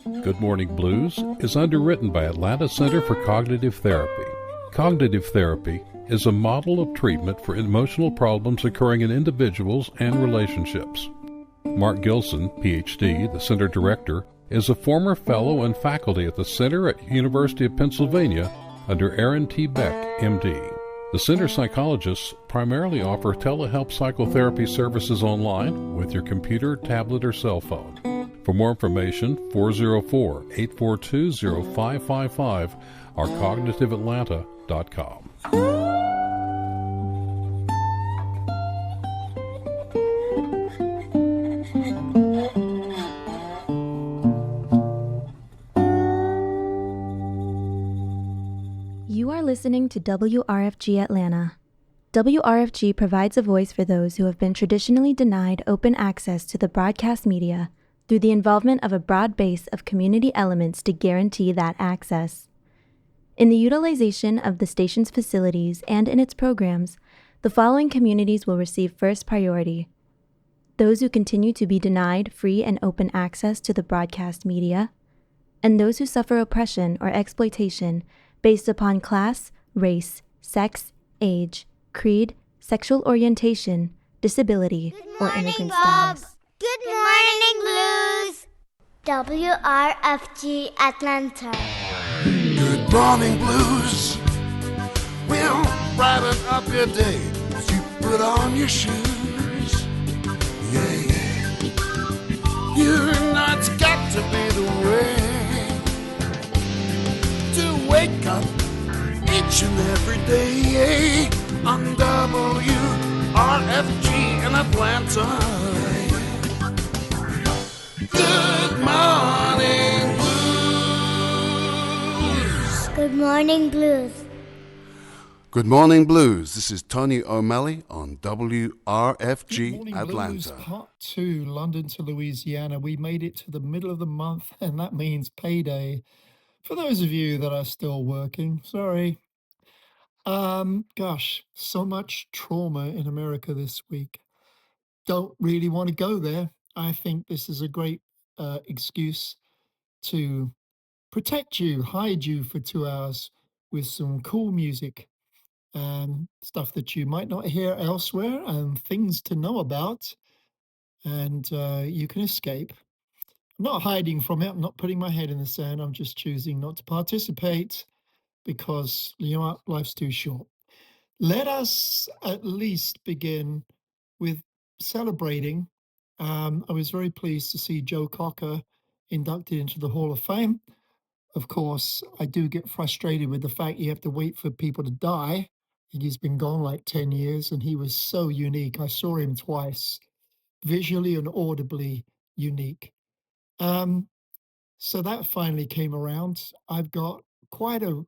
Good Morning Blues is underwritten by Atlanta Center for Cognitive Therapy. Cognitive therapy is a model of treatment for emotional problems occurring in individuals and relationships. Mark Gilson, Ph.D., the center director, is a former fellow and faculty at the center at University of Pennsylvania under Aaron T. Beck, M.D. The center psychologists primarily offer telehealth psychotherapy services online with your computer, tablet, or cell phone. For more information, 404-842-0555 or cognitiveatlanta.com. You are listening to WRFG Atlanta. WRFG provides a voice for those who have been traditionally denied open access to the broadcast media through the involvement of a broad base of community elements to guarantee that access. In the utilization of the station's facilities and in its programs, the following communities will receive first priority: those who continue to be denied free and open access to the broadcast media, and those who suffer oppression or exploitation based upon class, race, sex, age, creed, sexual orientation, disability, or immigrant status. Good morning, Blues! WRFG Atlanta. Good morning, Blues. We'll brighten up your day as you put on your shoes. Yeah, yeah. You know it's got to be the way to wake up each and every day on WRFG in Atlanta. Good morning, Blues. Good morning, Blues. Good morning, Blues. This is Tony O'Malley on WRFG Good morning, Atlanta. Blues, Part 2, London to Louisiana. We made it to the middle of the month, and that means payday. For those of you that are still working, sorry. Gosh, so much trauma in America this week. Don't really want to go there. I think this is a great excuse to protect you, hide you for 2 hours with some cool music and stuff that you might not hear elsewhere and things to know about, and you can escape. I'm not hiding from it. I'm not putting my head in the sand. I'm just choosing not to participate because, you know what, life's too short. Let us at least begin with celebrating. I was very pleased to see Joe Cocker inducted into the Hall of Fame. Of course, I do get frustrated with the fact you have to wait for people to die. I think he's been gone like 10 years, and he was so unique. I saw him twice, visually and audibly unique. So that finally came around. I've got quite a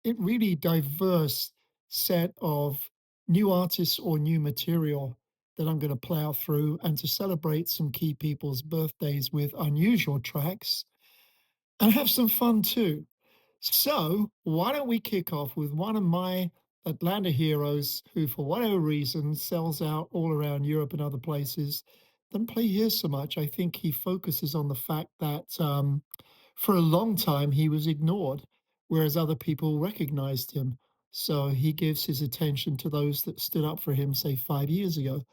really diverse set of new artists or new material that I'm going to plow through, and to celebrate some key people's birthdays with unusual tracks and have some fun too. So why don't we kick off with one of my Atlanta heroes who, for whatever reason, sells out all around Europe and other places, doesn't play here so much. I think he focuses on the fact that for a long time he was ignored, whereas other people recognized him. So he gives his attention to those that stood up for him, say, 5 years ago.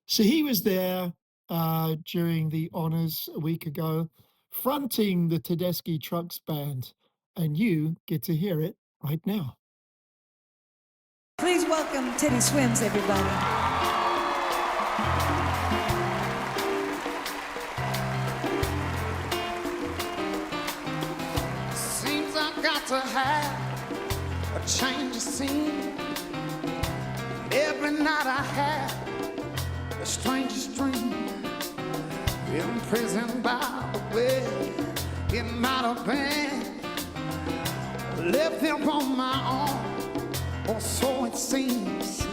So he was there during the honors a week ago, fronting the Tedeschi Trucks Band, and you get to hear it right now. Please welcome Teddy Swims, everybody. Seems I've got to have a change of scene. Every night I have the strangest dream. Imprisoned by the way it might have been. Left here on my own, or so it seems.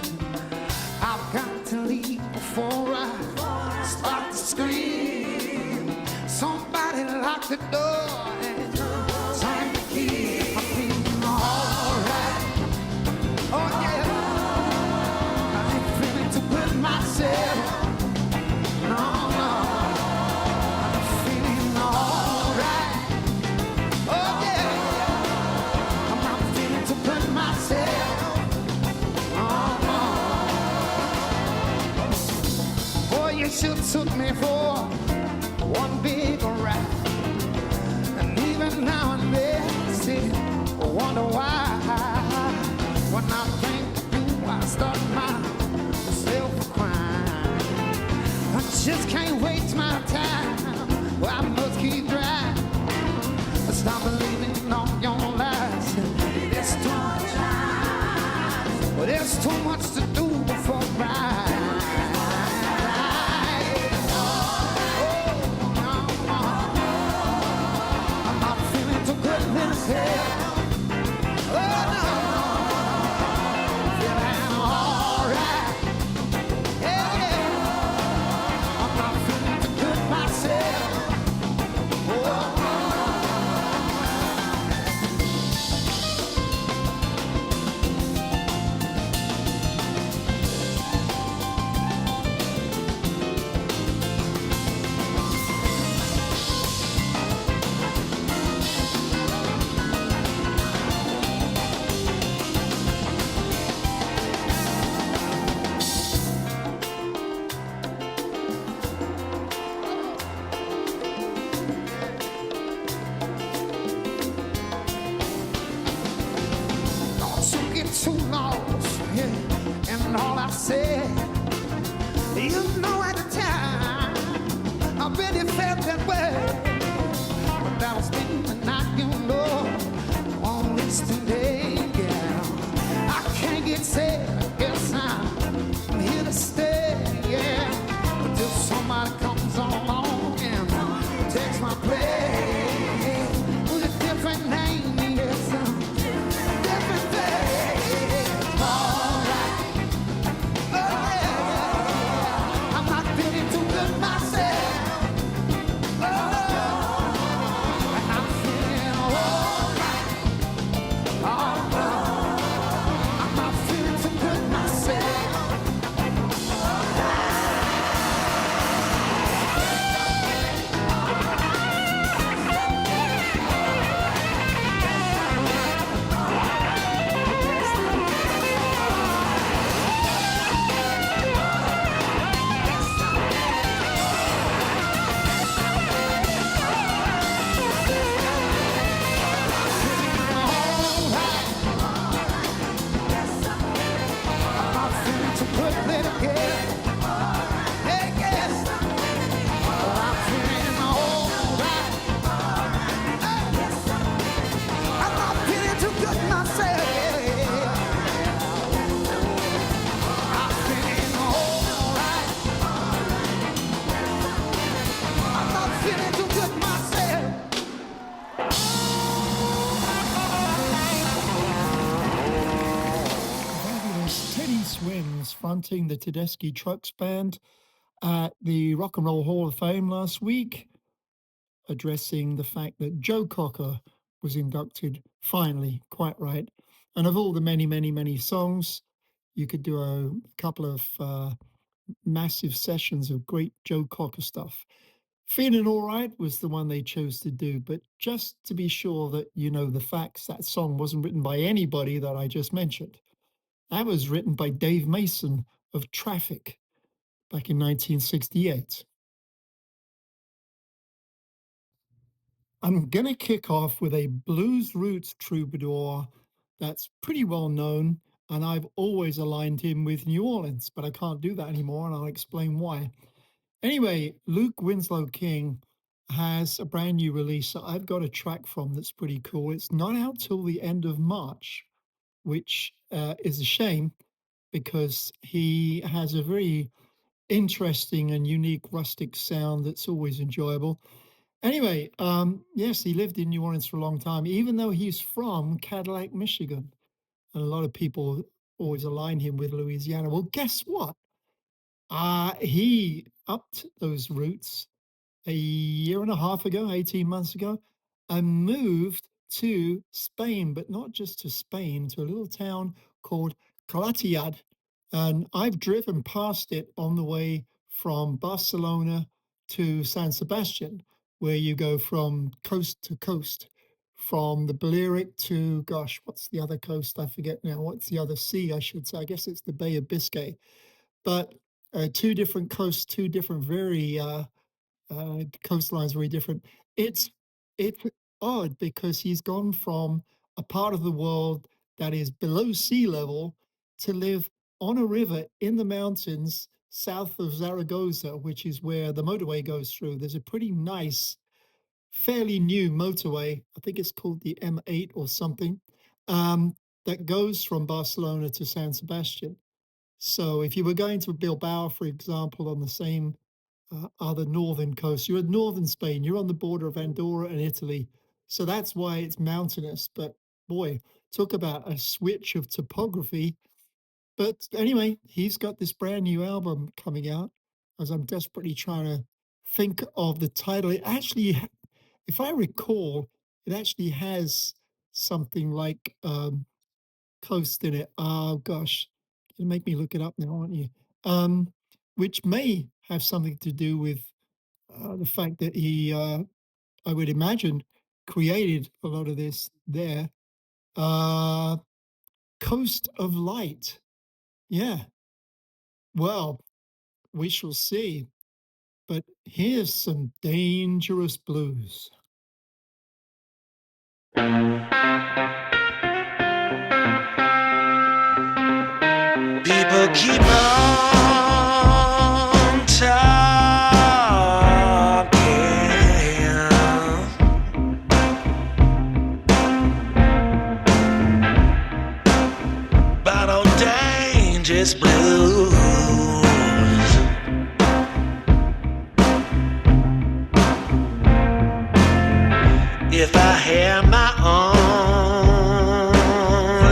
I've got to leave before I start to scream. Somebody lock the door and turn the key. I'm feeling alright. Oh yeah. I ain't feeling to put myself. No, no. I'm feeling alright. ready for one big rap. And even now and then, I still wonder why. When I think to do, I start myself crying. I just can't waste my time. Well, I must keep driving. Stop believing on your lies. There's too much. Well, there's too much to do before right. Too lost, yeah, and all I said, you know at the time, I really felt that way, but that was then the night, you know, on this today, yeah, I can't get sad, I guess I'm here to stay, yeah, until somebody comes along and takes my place, with a different name, yes, different thing. Fronting the Tedeschi Trucks Band at the Rock and Roll Hall of Fame last week, addressing the fact that Joe Cocker was inducted finally, quite right. And of all the many, many, many songs, you could do a couple of massive sessions of great Joe Cocker stuff. Feeling All Right was the one they chose to do, but just to be sure that you know the facts, that song wasn't written by anybody that I just mentioned. That was written by Dave Mason of Traffic back in 1968. I'm going to kick off with a blues roots troubadour that's pretty well known, and I've always aligned him with New Orleans, but I can't do that anymore, and I'll explain why. Anyway, Luke Winslow King has a brand new release that I've got a track from that's pretty cool. It's not out till the end of March, which is a shame because he has a very interesting and unique rustic sound that's always enjoyable. Anyway, yes, he lived in New Orleans for a long time, even though he's from Cadillac, Michigan. And a lot of people always align him with Louisiana. Well, guess what? He upped those roots a year and a half ago, 18 months ago, and moved to Spain, but not just to Spain, to a little town called Calatayud. And I've driven past it on the way from Barcelona to San Sebastian, where you go from coast to coast, from the Balearic to, gosh, what's the other coast? I forget now. What's the other sea, I should say? I guess it's the Bay of Biscay. But two different coasts, two different very coastlines, very different. It's odd because he's gone from a part of the world that is below sea level to live on a river in the mountains south of Zaragoza, which is where the motorway goes through. There's a pretty nice, fairly new motorway. I think it's called the M8 or something, that goes from Barcelona to San Sebastian. So if you were going to Bilbao, for example, on the same other northern coast, you're in northern Spain, you're on the border of Andorra and Italy. So that's why it's mountainous. But boy, talk about a switch of topography. But anyway, he's got this brand new album coming out, as I'm desperately trying to think of the title. It actually, if I recall, it actually has something like coast in it. Oh gosh, you make me look it up now, aren't you? Which may have something to do with the fact that he, I would imagine, created a lot of this there. Coast of Light. Yeah. Well, we shall see. But here's some dangerous blues. People keep on talking about all dangerous blues. If I had my own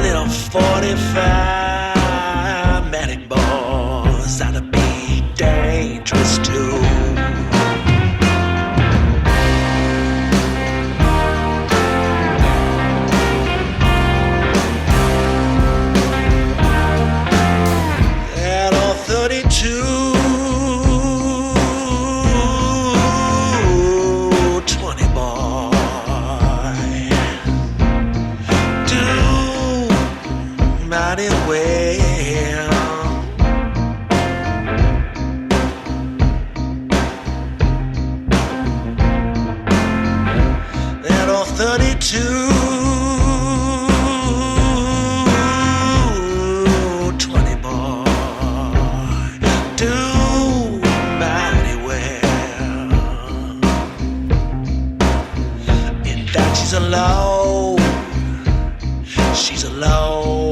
little 45 Matic balls, I'd be dangerous too. That old 32 20 ball mighty well. That old 32 20 boy do mighty well. In fact, she's alone. She's alone.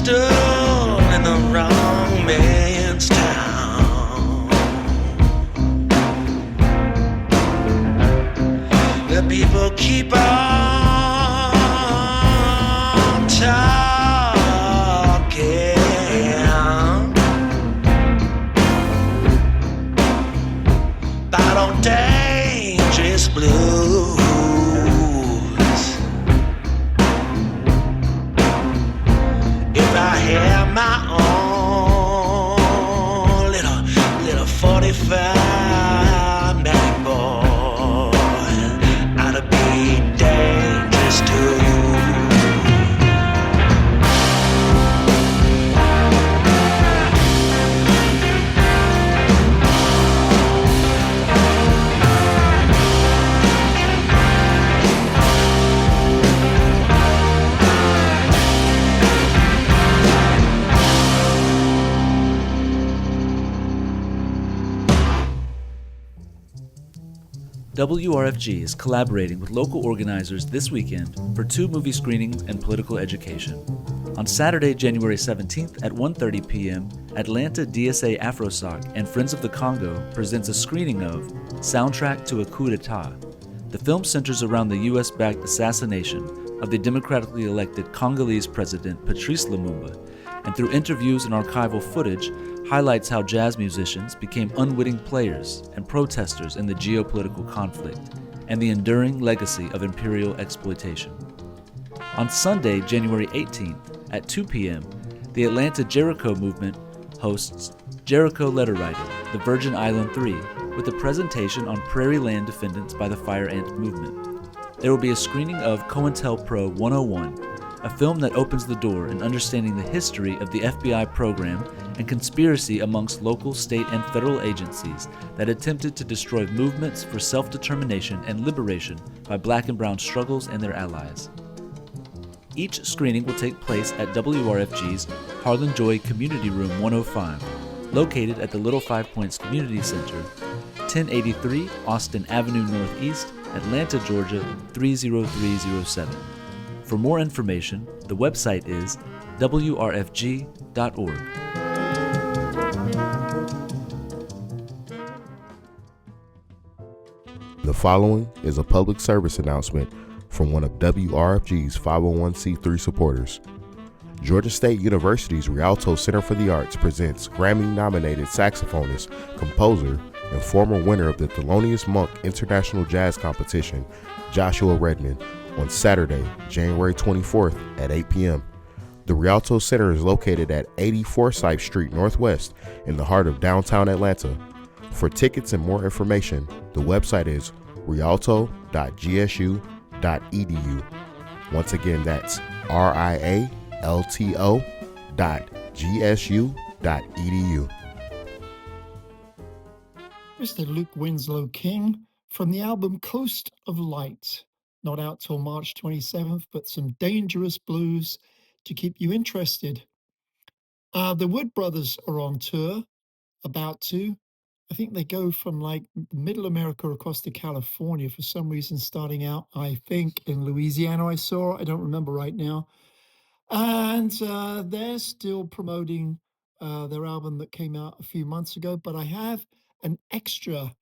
In the wrong man's town. The people keep on talking about all dangerous blues. If I had my own little 45 Matic boy, I'd be dangerous too. WRFG is collaborating with local organizers this weekend for 2 movie screenings and political education. On Saturday, January 17th at 1:30 p.m., Atlanta DSA AfroSoc and Friends of the Congo presents a screening of Soundtrack to a Coup d'etat, The film centers around the U.S.-backed assassination of the democratically elected Congolese president Patrice Lumumba, and through interviews and archival footage, highlights how jazz musicians became unwitting players and protesters in the geopolitical conflict and the enduring legacy of imperial exploitation. On Sunday, January 18th at 2 p.m., the Atlanta Jericho Movement hosts Jericho Letter Writer, The Virgin Island 3, with a presentation on prairie land defendants by the Fire Ant Movement. There will be a screening of COINTELPRO 101, a film that opens the door in understanding the history of the FBI program and conspiracy amongst local, state, and federal agencies that attempted to destroy movements for self-determination and liberation by Black and brown struggles and their allies. Each screening will take place at WRFG's Harlan Joy Community Room 105, located at the Little Five Points Community Center, 1083 Austin Avenue Northeast, Atlanta, Georgia 30307. For more information, the website is wrfg.org. The following is a public service announcement from one of WRFG's 501c3 supporters. Georgia State University's Rialto Center for the Arts presents Grammy-nominated saxophonist, composer, and former winner of the Thelonious Monk International Jazz Competition, Joshua Redman, on Saturday, January 24th at 8 p.m. The Rialto Center is located at 80 Forsyth Street Northwest in the heart of downtown Atlanta. For tickets and more information, the website is rialto.gsu.edu. Once again, that's rialto.gsu.edu. Mr. Luke Winslow King from the album Coast of Light. Not out till March 27th, but some dangerous blues to keep you interested. The Wood Brothers are on tour, about to. I think they go from like middle America across to California for some reason, starting out, I think, in Louisiana I saw. I don't remember right now. And they're still promoting their album that came out a few months ago, but I have an extra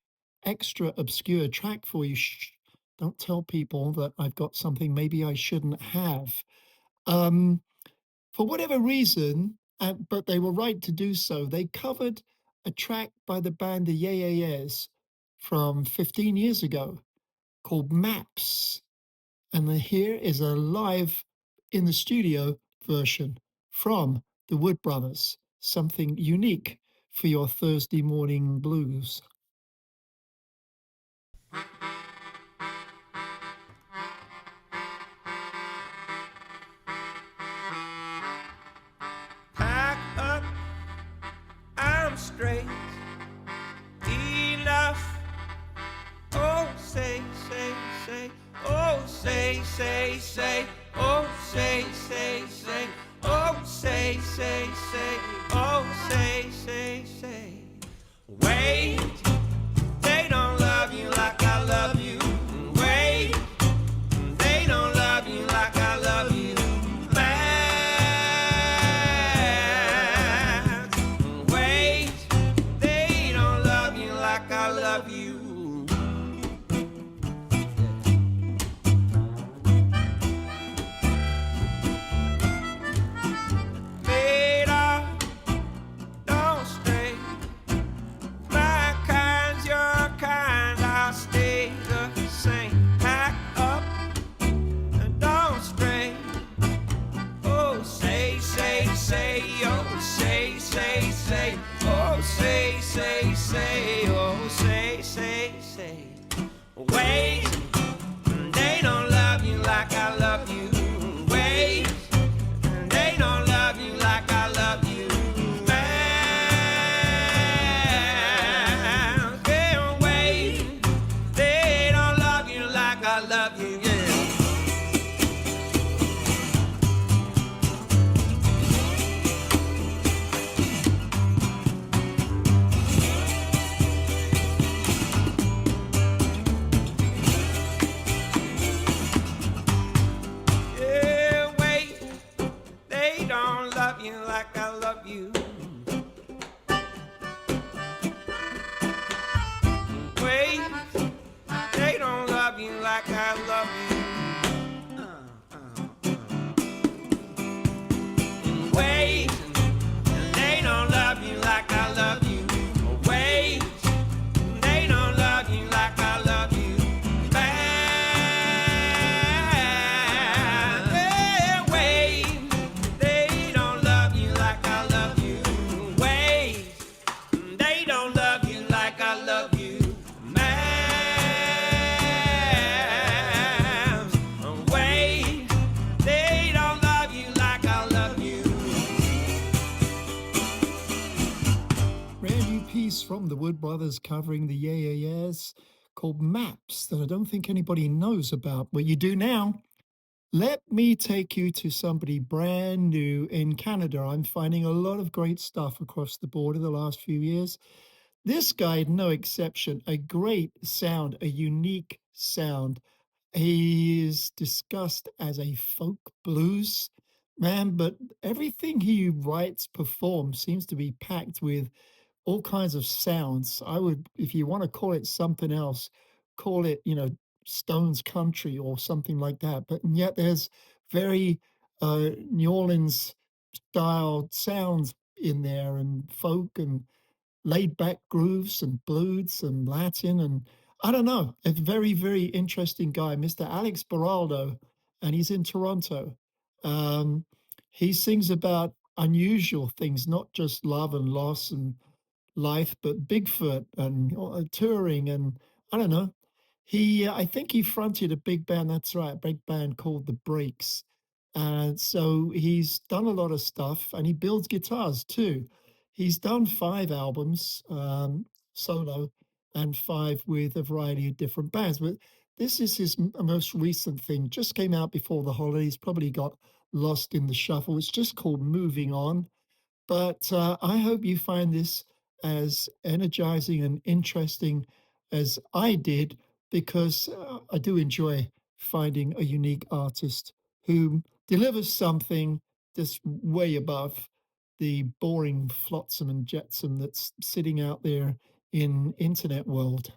obscure track for you. Shh, don't tell people that I've got something maybe I shouldn't have. For whatever reason, but they were right to do so, they covered a track by the band the Yeah Yeah Yeahs from 15 years ago called Maps. And here is a live in the studio version from the Wood Brothers, something unique for your Thursday morning blues. Pack up, I'm straight enough. Oh, say, oh, say, oh, say, oh, say, oh, say. Wait, they don't love you like I love you. Wait, they don't love you like I love you. Wait, they don't love you like I love you. Wait, they don't love you like I love you. Wait, they don't love you like I love you. Man, yeah, wait, they don't love you like I love you. Yeah. Like I love you. Wait, they don't love you like I love you. Wait, they don't love you like I love you. Wait, they don't love you like I love you. Bad. Yeah, wait, they don't love you like I love you. Wait, they don't love you like I love you. Man, wait, they don't love you like I love you. Brand new piece from the Wood Brothers covering the Yeah Yeah Yeahs called Maps that I don't think anybody knows about, but you do now. Let me take you to somebody brand new in Canada. I'm finding a lot of great stuff across the border the last few years. This guy, no exception, a great sound, a unique sound. He is discussed as a folk blues man, but everything he writes, performs, seems to be packed with all kinds of sounds. I would, if you want to call it something else, call it, Stones Country or something like that. But yet there's very New Orleans style sounds in there, and folk and laid back grooves and blues and Latin, and I don't know, a very, very interesting guy, Mr. Alex Beraldo, and he's in Toronto. He sings about unusual things, not just love and loss and life, but Bigfoot and touring, and I don't know. I think he fronted a big band. That's right, a big band called the Breaks. And so he's done a lot of stuff, and he builds guitars too. He's done 5 albums solo and 5 with a variety of different bands. But this is his most recent thing. Just came out before the holidays. Probably got lost in the shuffle. It's just called Moving On. But I hope you find this as energizing and interesting as I did, because I do enjoy finding a unique artist who delivers something that's way above the boring flotsam and jetsam that's sitting out there in internet world.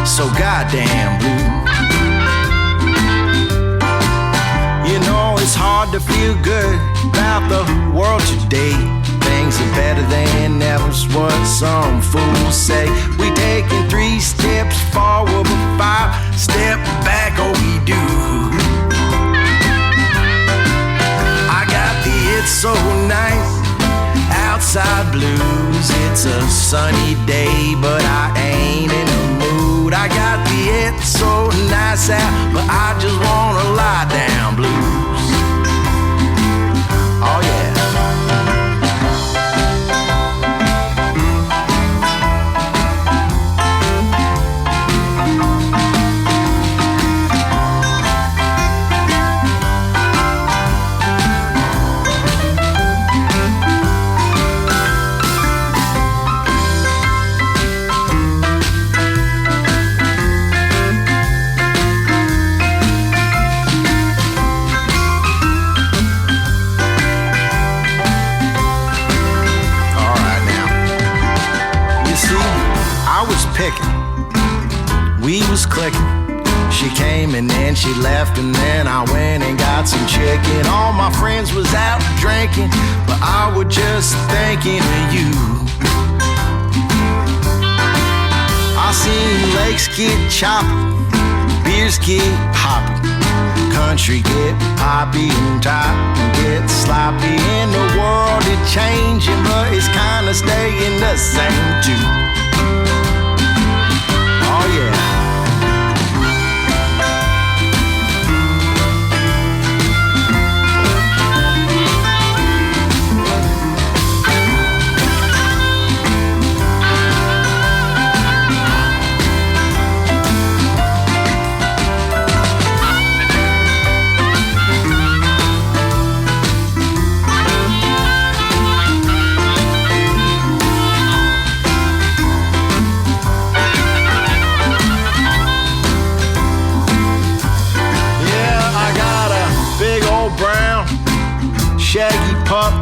So goddamn blue. You know it's hard to feel good about the world today. Things are better than ever's what some fools say. We taking 3 steps forward but 5 step back, oh we do. I got the It's So Nice outside blues. It's a sunny day but I ain't in the mood. I got the It's So Nice out, but I just wanna lie down blues. Oh yeah. We was clicking. She came and then she left, and then I went and got some chicken. All my friends was out drinking, but I was just thinking of you. I seen lakes get choppy, beers get hoppy, country get poppy, and top get sloppy. And the world is changing, but it's kinda staying the same too. Oh yeah. shaggy pup,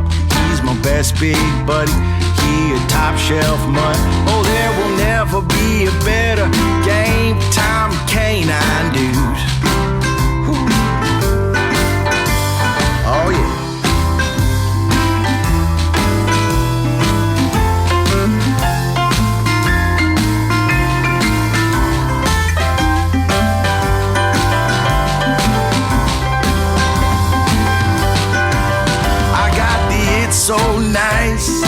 he's my best big buddy. He a top shelf mutt. Oh, there will never be a better game time canine dude. Whew. Oh yeah. So nice,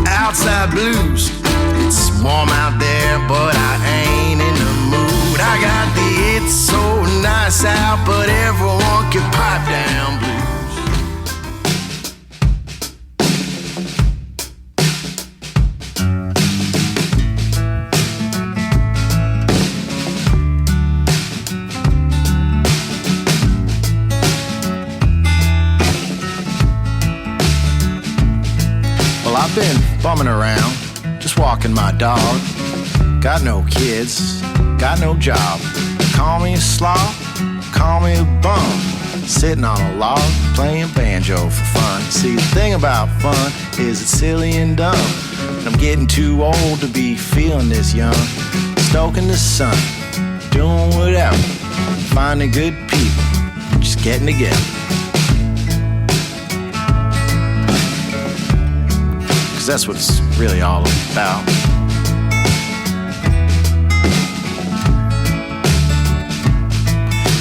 outside blues. It's warm out there, but I ain't in the mood. I got the it's so nice out, but everyone can pipe down blues. I've been bumming around, just walking my dog. Got no kids, got no job. Call me a slob, call me a bum. Sitting on a log, playing banjo for fun. See, the thing about fun is it's silly and dumb. And I'm getting too old to be feeling this young. Stoking the sun, doing whatever. Finding good people, just getting together. That's what it's really all about.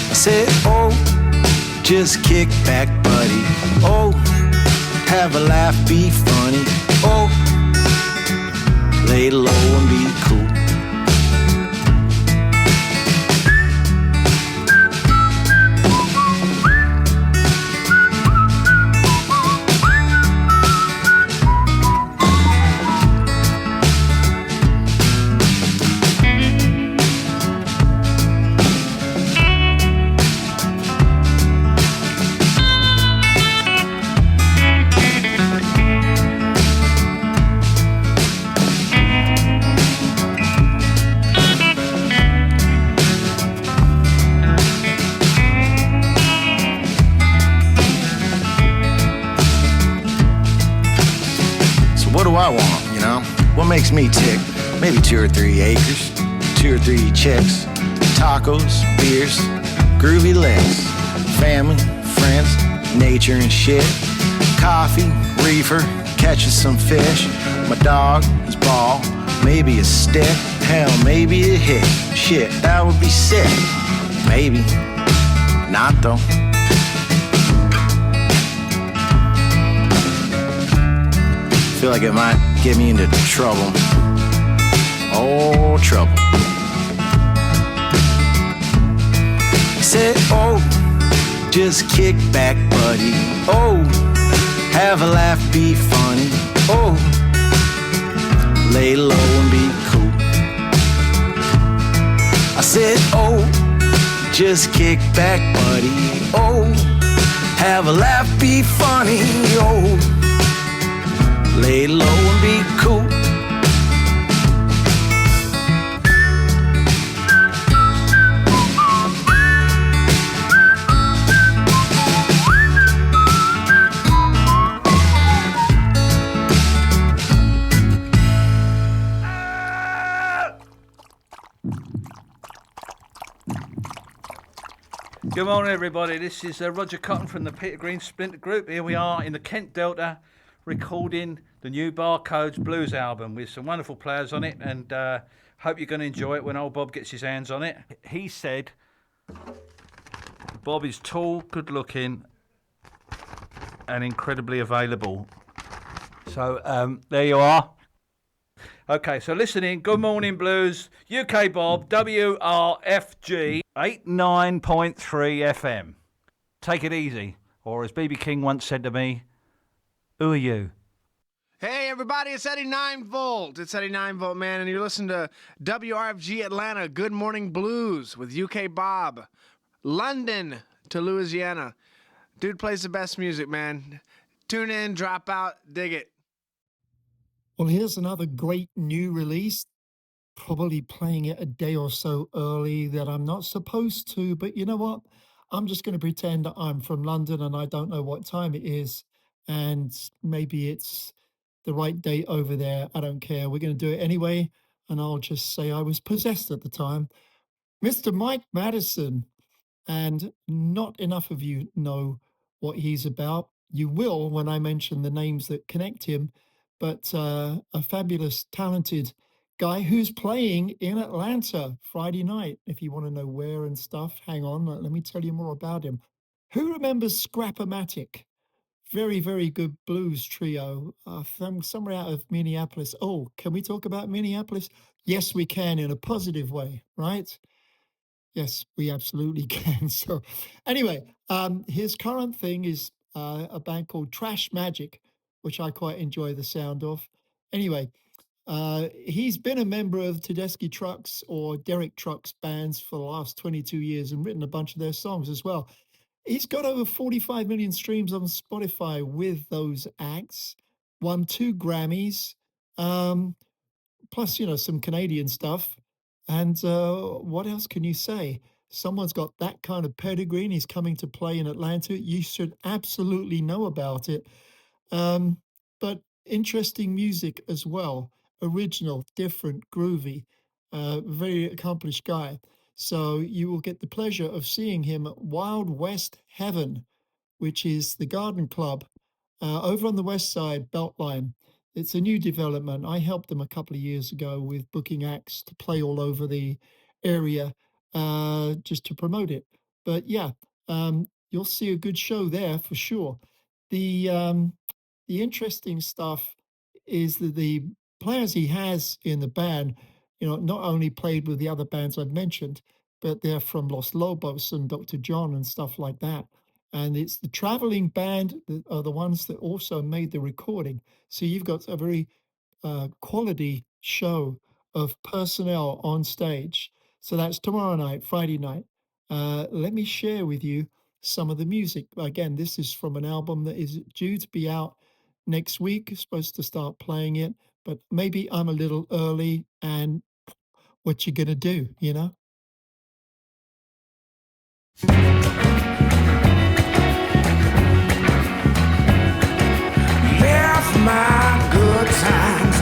I said, oh, just kick back, buddy. Oh, have a laugh, be funny. Oh, lay low and be cool. I want, you know? What makes me tick? Maybe 2 or 3 acres, 2 or 3 chicks, tacos, beers, groovy legs, family, friends, nature and shit, coffee, reefer, catching some fish, my dog, his ball, maybe a stick, hell, maybe a hit. Shit, that would be sick. Maybe. Not though. Feel like it might get me into trouble. Oh, trouble. Said, oh, just kick back, buddy. Oh, have a laugh, be funny. Oh, lay low and be cool. I said, oh, just kick back, buddy. Oh, have a laugh, be funny. Oh, lay low and be cool. Good morning, everybody. This is Roger Cotton from the Peter Green Splinter Group. Here we are in the Kent Delta, recording the new Barcodes Blues album with some wonderful players on it, and hope you're going to enjoy it when old Bob gets his hands on it. He said Bob is tall, good looking, and incredibly available. So there you are. Okay, so listen in. Good morning, Blues. UK Bob, WRFG, 89.3 FM. Take it easy. Or as BB King once said to me, who are you? Hey, everybody, it's 89 Volt. It's 89 Volt, man, and you're listening to WRFG Atlanta, Good Morning Blues with UK Bob. London to Louisiana. Dude plays the best music, man. Tune in, drop out, dig it. Well, here's another great new release. Probably playing it a day or so early that I'm not supposed to, but you know what? I'm just going to pretend that I'm from London and I don't know what time it is. and maybe it's the right date over there. I don't care. We're going to do it anyway, and I'll just say I was possessed at the time. Mr. Mike Mattison, and not enough of you know what he's about. You will when I mention the names that connect him, but a fabulous, talented guy who's playing in Atlanta Friday night. If you want to know where and stuff, hang on, let me tell you more about him. Who remembers Scrap-O-Matic? Very, very good blues trio, somewhere out of Minneapolis. Oh, can we talk about Minneapolis? Yes, we can, in a positive way, right? Yes, we absolutely can. So anyway, his current thing is a band called Trash Magic, which I quite enjoy the sound of. Anyway, he's been a member of Tedeschi Trucks or Derek Trucks bands for the last 22 years and written a bunch of their songs as well. He's got over 45 million streams on Spotify with those acts, won 2 Grammys, plus, some Canadian stuff. And what else can you say? Someone's got that kind of pedigree and he's coming to play in Atlanta. You should absolutely know about it. But interesting music as well. Original, different, groovy, very accomplished guy. So you will get the pleasure of seeing him at Wild West Heaven, which is the garden club over on the west side, Beltline. It's a new development. I helped them a couple of years ago with booking acts to play all over the area just to promote it. But yeah, you'll see a good show there for sure. The interesting stuff is that the players he has in the band, not only played with the other bands I've mentioned, but they're from Los Lobos and Dr. John and stuff like that. And it's the traveling band that are the ones that also made the recording. So you've got a very quality show of personnel on stage. So that's tomorrow night, Friday night. Let me share with you some of the music. Again, this is from an album that is due to be out next week. Supposed to start playing it, but maybe I'm a little early, and what you gonna do, Left my good times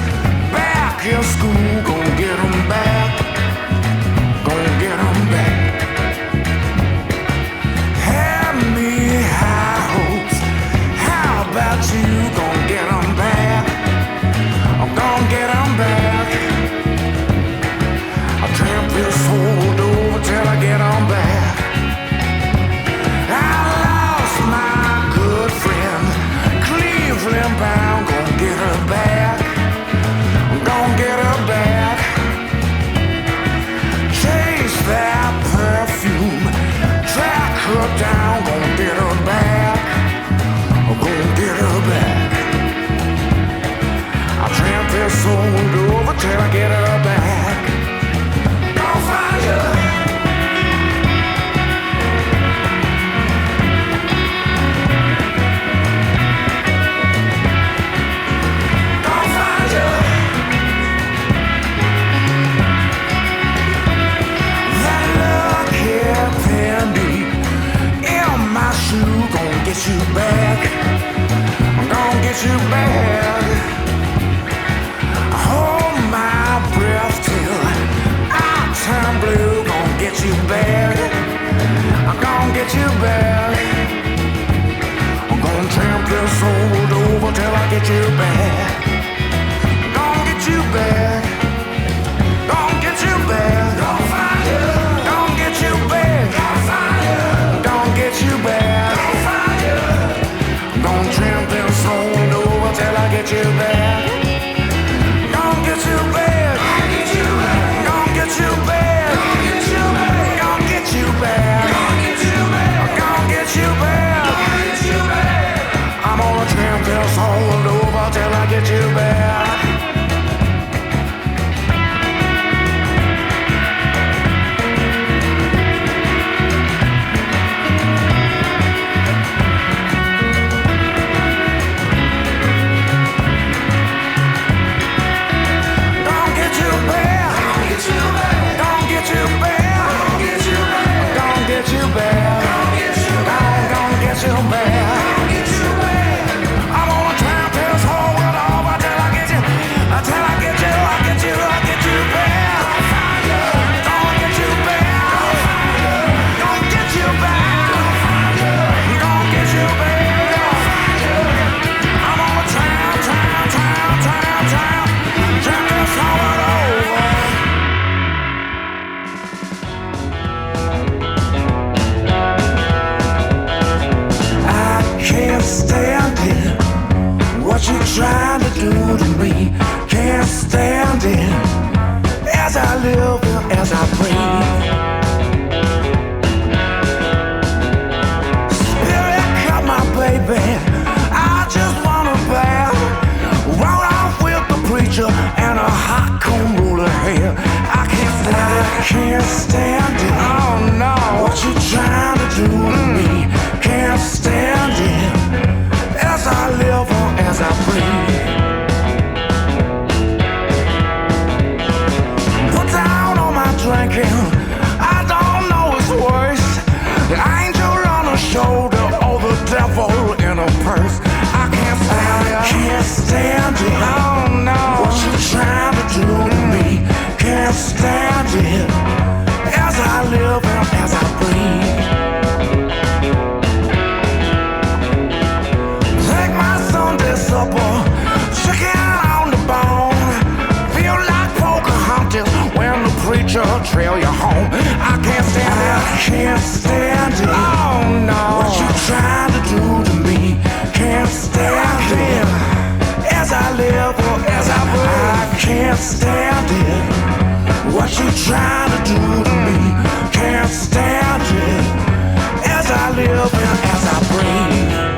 back in school, gonna get them back, gonna get them back. Had me high hopes, how about you, gonna get them back, I'm gonna get them back. I tramp this whole door till I get them back. I lost my good friend, Cleveland bound, gonna get her back, I'm gonna get her back. Chase that perfume, track her down, gonna get her back, I'm gonna get her back. I tramp this old over till I get her back. Gonna find you. Get you back, I'm gonna get you back. I hold my breath till I turn blue. Gonna get you back, I'm gonna get you back. I'm gonna tramp this old over till I get you back. Gonna get you back, gonna get you back. Gonna find you, gonna get you back. Gonna find you, gonna get you back. Gonna tramp this old over till I get you back. Gonna get you back. Gonna get you back. Gonna get you back. Gonna get you back. I'm gonna tramp this old over till I get you back. breathe. Spirit, come my baby, I just wanna bear. Roll off with the preacher and a hot comb roller hair. I can't stand it, can't stand it. Oh no, what you trying to do to me? Can't stand it. As I live or as I breathe. Put down all my drinking, I don't know what's worse. The angel on a shoulder or the devil in a purse. I can't stand it, can't stand it. Oh no, what you trying to do to me? Can't stand it. As I live and as I breathe. Take my Sunday supper, chicken on the bone. Feel like Pocahontas when the preacher trail you home. I can't stand it, I can't stand it. Oh no, what you trying to do to me? Can't stand it. As I live or as I breathe. I can't stand it. What you trying to do to me? Can't stand it. As I live and as I breathe.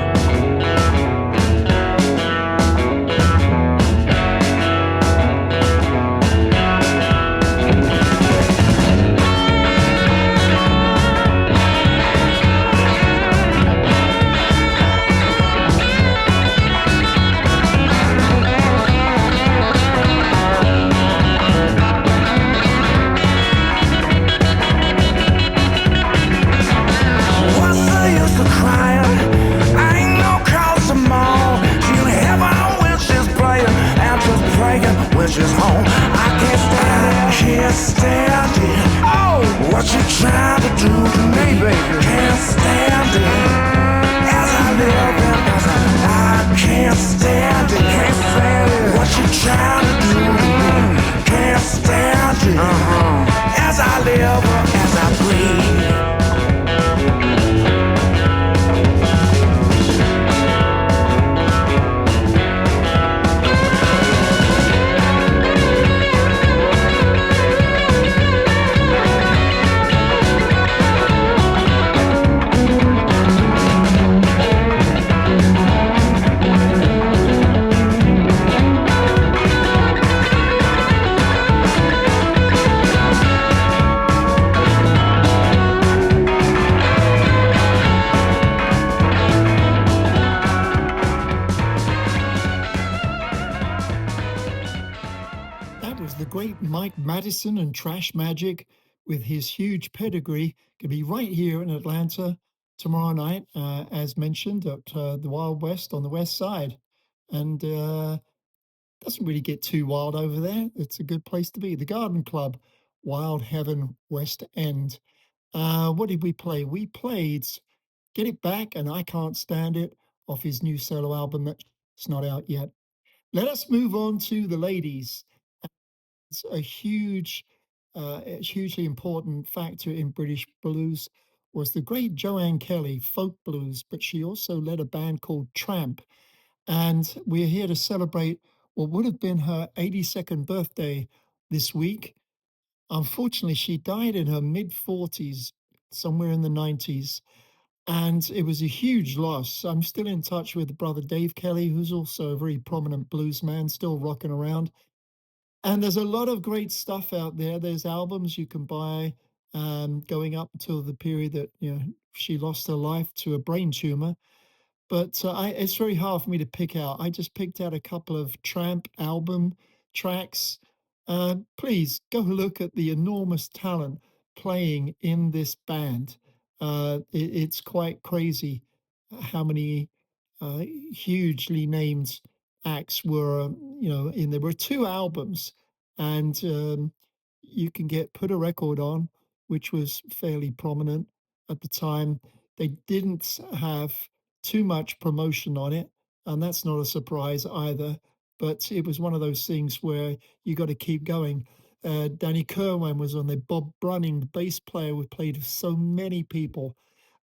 Wishes home. I can't stand it, can't stand it. Oh, what you trying to do to me, baby? Can't stand it. As I live and as I can't stand it, can't stand it. What you trying to do to me? Can't stand it. As I live and as I breathe. MATTISON and Trash Magic with his huge pedigree could be right here in Atlanta tomorrow night, as mentioned, at the Wild West on the west side. And doesn't really get too wild over there. It's a good place to be. The Garden Club, Wild Heaven, West End. What did we play? We played Get It Back and I Can't Stand It off his new solo album that's not out yet. Let us move on to the ladies. It's a hugely important factor in British blues was the great Joanne Kelly, folk blues, but she also led a band called Tramp. And we're here to celebrate what would have been her 82nd birthday this week. Unfortunately, she died in her mid-40s, somewhere in the 90s. And it was a huge loss. I'm still in touch with brother Dave Kelly, who's also a very prominent blues man, still rocking around. And there's a lot of great stuff out there. There's albums you can buy going up until the period that she lost her life to a brain tumor. But it's very hard for me to pick out. I just picked out a couple of Tramp album tracks. Please go look at the enormous talent playing in this band. It's quite crazy how many hugely named acts were, in there. Were two albums, and you can put a record on, which was fairly prominent at the time. They didn't have too much promotion on it, and that's not a surprise either. But it was one of those things where you got to keep going. Danny Kerwin was on there. Bob Brunning, the bass player, who played with so many people.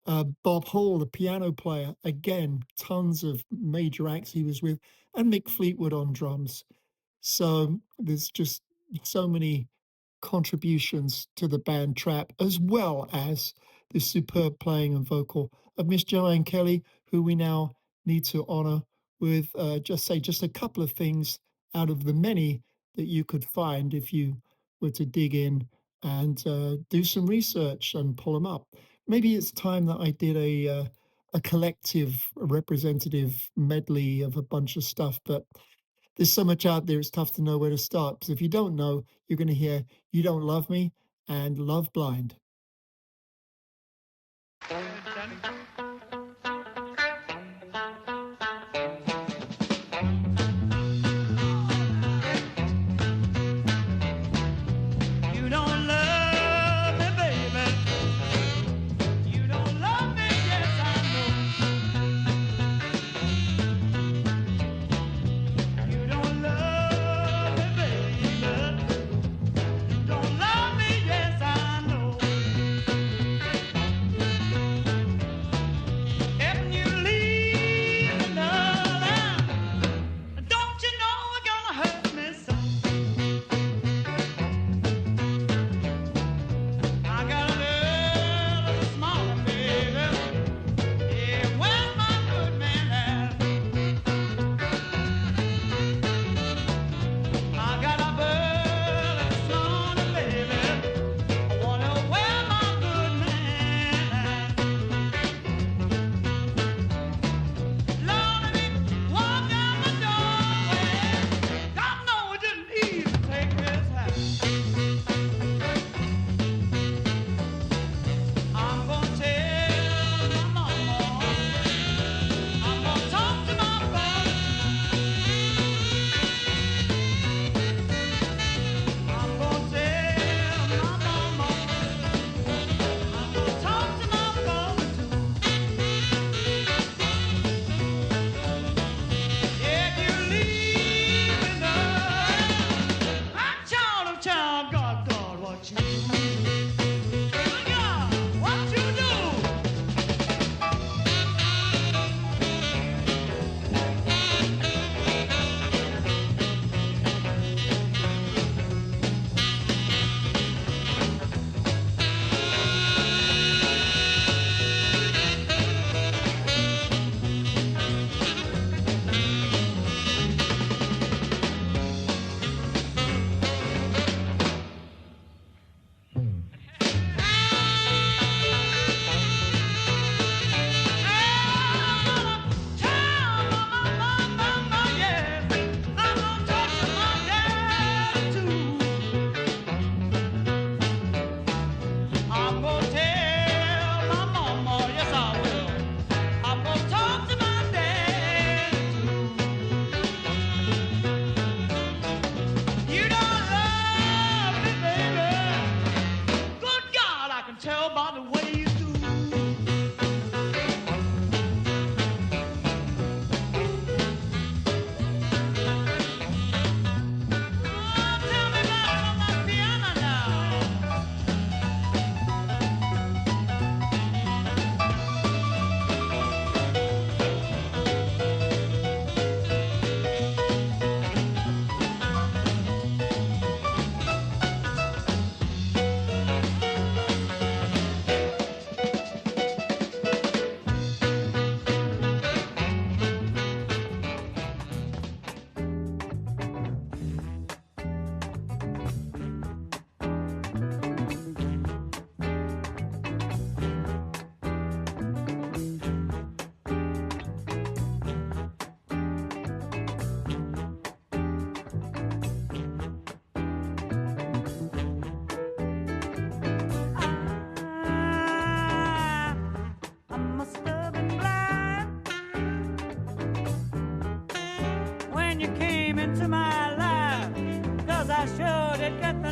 Bob Hall, the piano player, again, tons of major acts he was with, and Mick Fleetwood on drums. So there's just so many contributions to the band Trap, as well as the superb playing and vocal of Miss Joanne Kelly, who we now need to honor with just a couple of things out of the many that you could find if you were to dig in and do some research and pull them up. Maybe it's time that I did a collective, representative medley of a bunch of stuff, but there's so much out there, it's tough to know where to start. Because if you don't know, you're going to hear You Don't Love Me and Love Blind.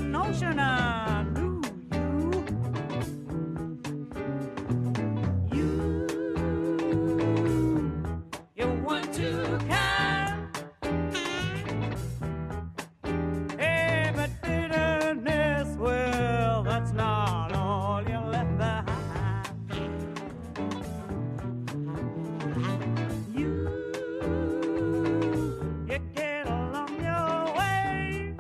notion I knew you're one too kind. Hey, but bitterness, well, that's not all you left behind. You get along your way,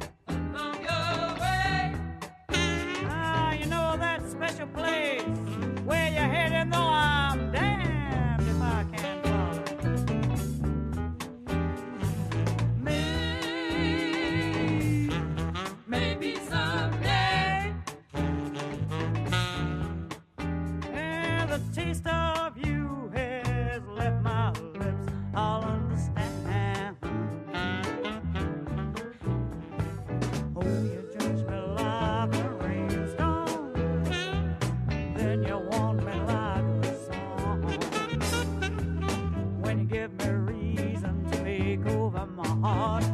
of you has left my lips. I'll understand. Oh, you judge me like a rainstorm, then you want me like a song. When you give me reason to make over my heart,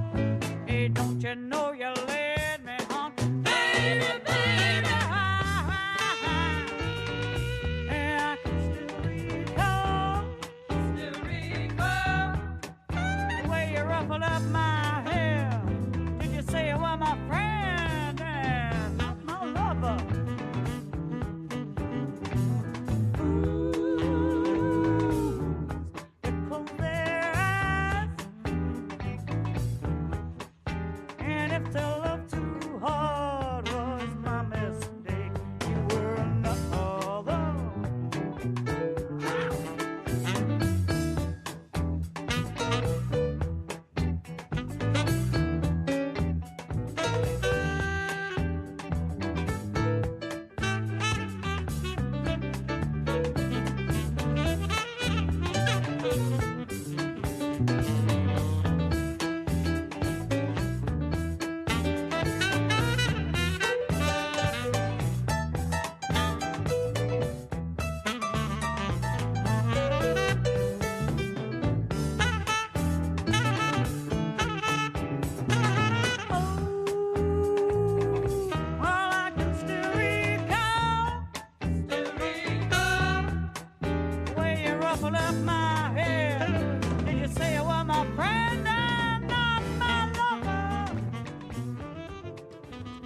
hey, don't you know you led me on, baby, baby? And I can still recall the way you ruffled up my hair. Did you say you were my friend and not my lover? You close their eyes, and if to love too hard was my mistake, you were another. All I can still recall the way you ruffled up my hair. Did you say you were my friend and not my lover?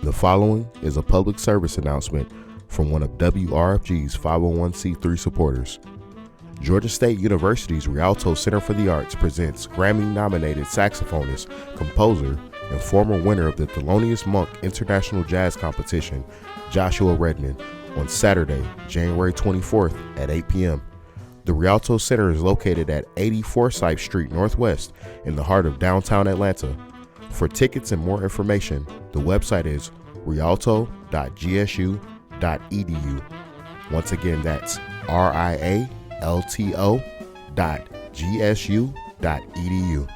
The following is a public service announcement from one of WRFG's 501c3 supporters. Georgia State University's Rialto Center for the Arts presents Grammy-nominated saxophonist, composer, and former winner of the Thelonious Monk International Jazz Competition, Joshua Redman, on Saturday, January 24th at 8 p.m. The Rialto Center is located at 80 Forsyth Street Northwest in the heart of downtown Atlanta. For tickets and more information, the website is rialto.gsu.edu. Once again, that's rialto.gsu.edu.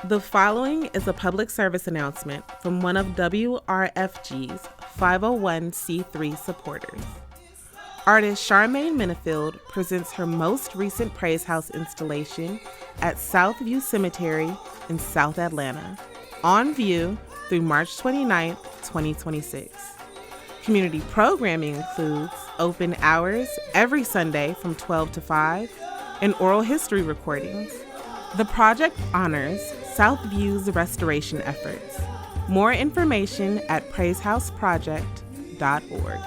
The following is a public service announcement from one of WRFG's 501c3 supporters. Artist Charmaine Minifield presents her most recent Praise House installation at Southview Cemetery in South Atlanta, on view through March 29th, 2026. Community programming includes open hours every Sunday from 12 to 5 and oral history recordings. The project honors Southview's restoration efforts. More information at praisehouseproject.org.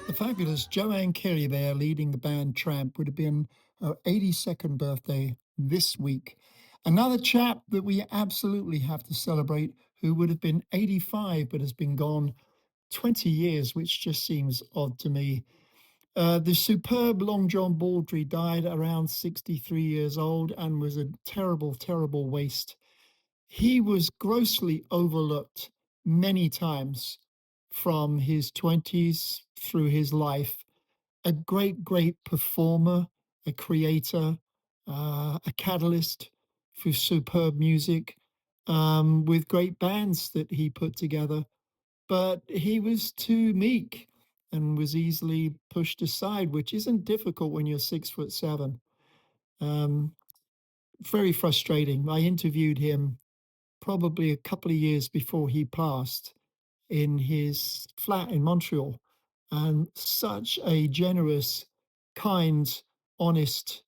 The fabulous Joanne Kelly there leading the band Tramp would have been her 82nd birthday this week. Another chap that we absolutely have to celebrate who would have been 85 but has been gone 20 years, which just seems odd to me. The superb Long John Baldry died around 63 years old and was a terrible, terrible waste. He was grossly overlooked many times from his 20s through his life. A great, great performer, a creator, a catalyst for superb music, with great bands that he put together. But he was too meek and was easily pushed aside, which isn't difficult when you're 6'7". Very frustrating. I interviewed him probably a couple of years before he passed in his flat in Montreal, and such a generous, kind, honest,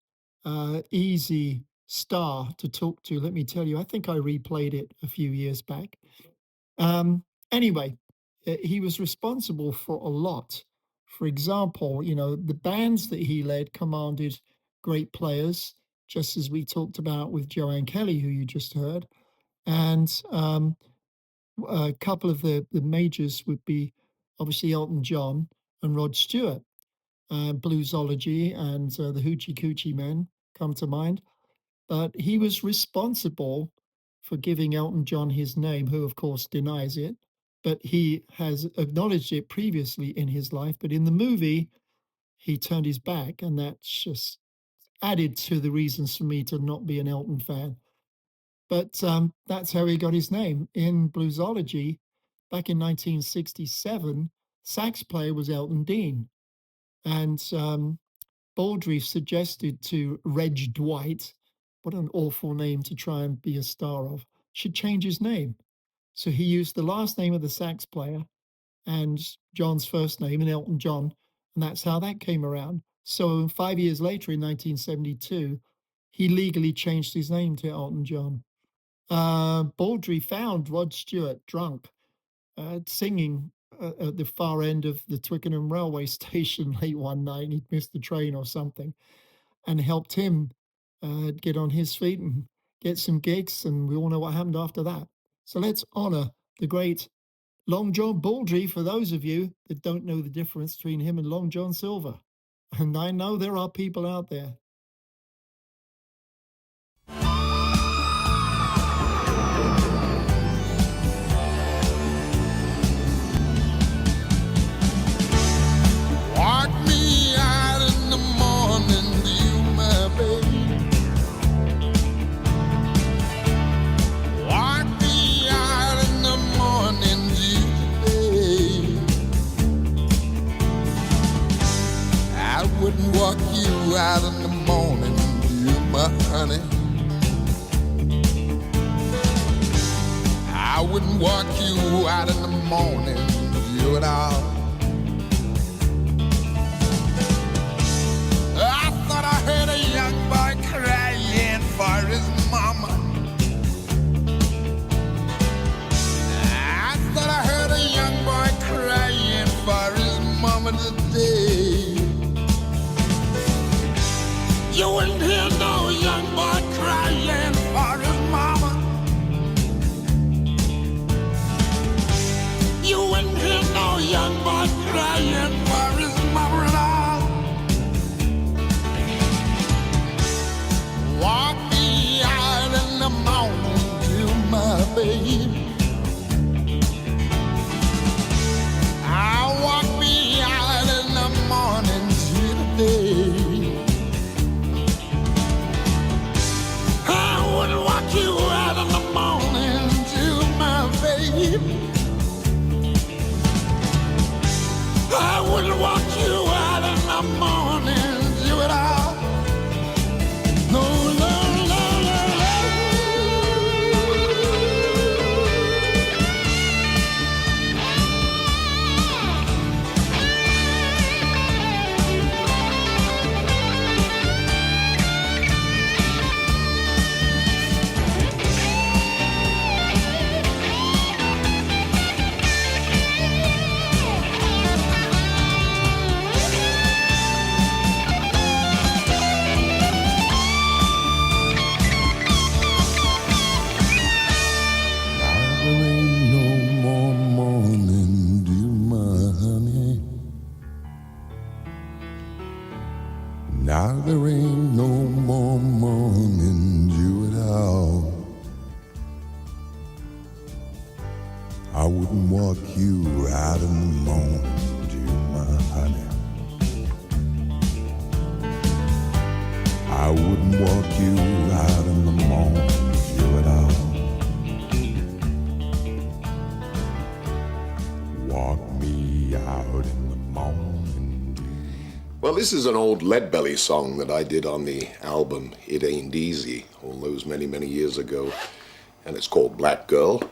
easy star to talk to. Let me tell you, I think I replayed it a few years back. Anyway, he was responsible for a lot. For example, the bands that he led commanded great players, just as we talked about with Joanne Kelly, who you just heard. And a couple of the majors would be obviously Elton John and Rod Stewart. Bluesology and the Hoochie Coochie Men come to mind. But he was responsible for giving Elton John his name, who of course denies it, but he has acknowledged it previously in his life. But in the movie, he turned his back, and that's just added to the reasons for me to not be an Elton fan. But that's how he got his name. In bluesology, back in 1967, sax player was Elton Dean. And Baldry suggested to Reg Dwight, what an awful name to try and be a star of, should change his name. So he used the last name of the sax player and John's first name, and Elton John, and that's how that came around. So 5 years later, in 1972, he legally changed his name to Elton John. Baldry found Rod Stewart drunk, singing at the far end of the Twickenham railway station late one night. He'd missed the train or something, and helped him get on his feet and get some gigs, and we all know what happened after that. So let's honor the great Long John Baldry for those of you that don't know the difference between him and Long John Silver. And I know there are people out there. Walk me out in the morning, you my baby. Walk me out in the morning, you baby. I wouldn't walk you out in the morning, you my honey. I wouldn't walk you out in the morning, you and all. I thought I heard a young boy crying for his mama. I thought I heard a young boy crying for his mama today. You wouldn't hear no young boy crying for his mama. You wouldn't hear no young boy crying for his mama at all. Walk me out in the morning to my baby. I walk me out in the morning to the day. I would walk you out in the morning to my baby. I would walk you out in the morning to it all. No, no, no, no, no. Now there ain't no more morning dew at all. I wouldn't walk you out in the morning dew, my honey. I wouldn't walk you out in the morning dew at all. Walk me out in the morning. Well, this is an old Leadbelly song that I did on the album It Ain't Easy, all those many, many years ago, and it's called Black Girl.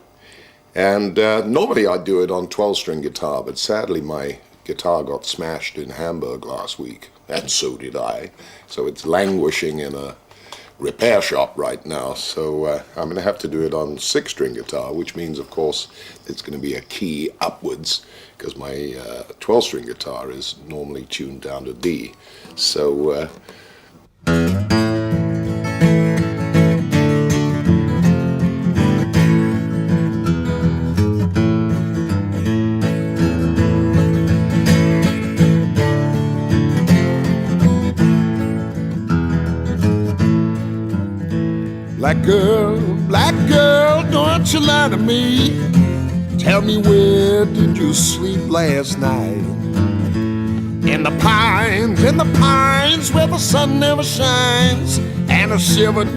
And normally I'd do it on 12-string guitar, but sadly my guitar got smashed in Hamburg last week, and so did I. So it's languishing in a repair shop right now, so I'm going to have to do it on 6-string guitar, which means, of course, it's going to be a key upwards, because my 12-string guitar is normally tuned down to D. So Black girl, black girl, don't you lie to me. Tell me, where did you sleep last night? In the pines where the sun never shines, and I shivered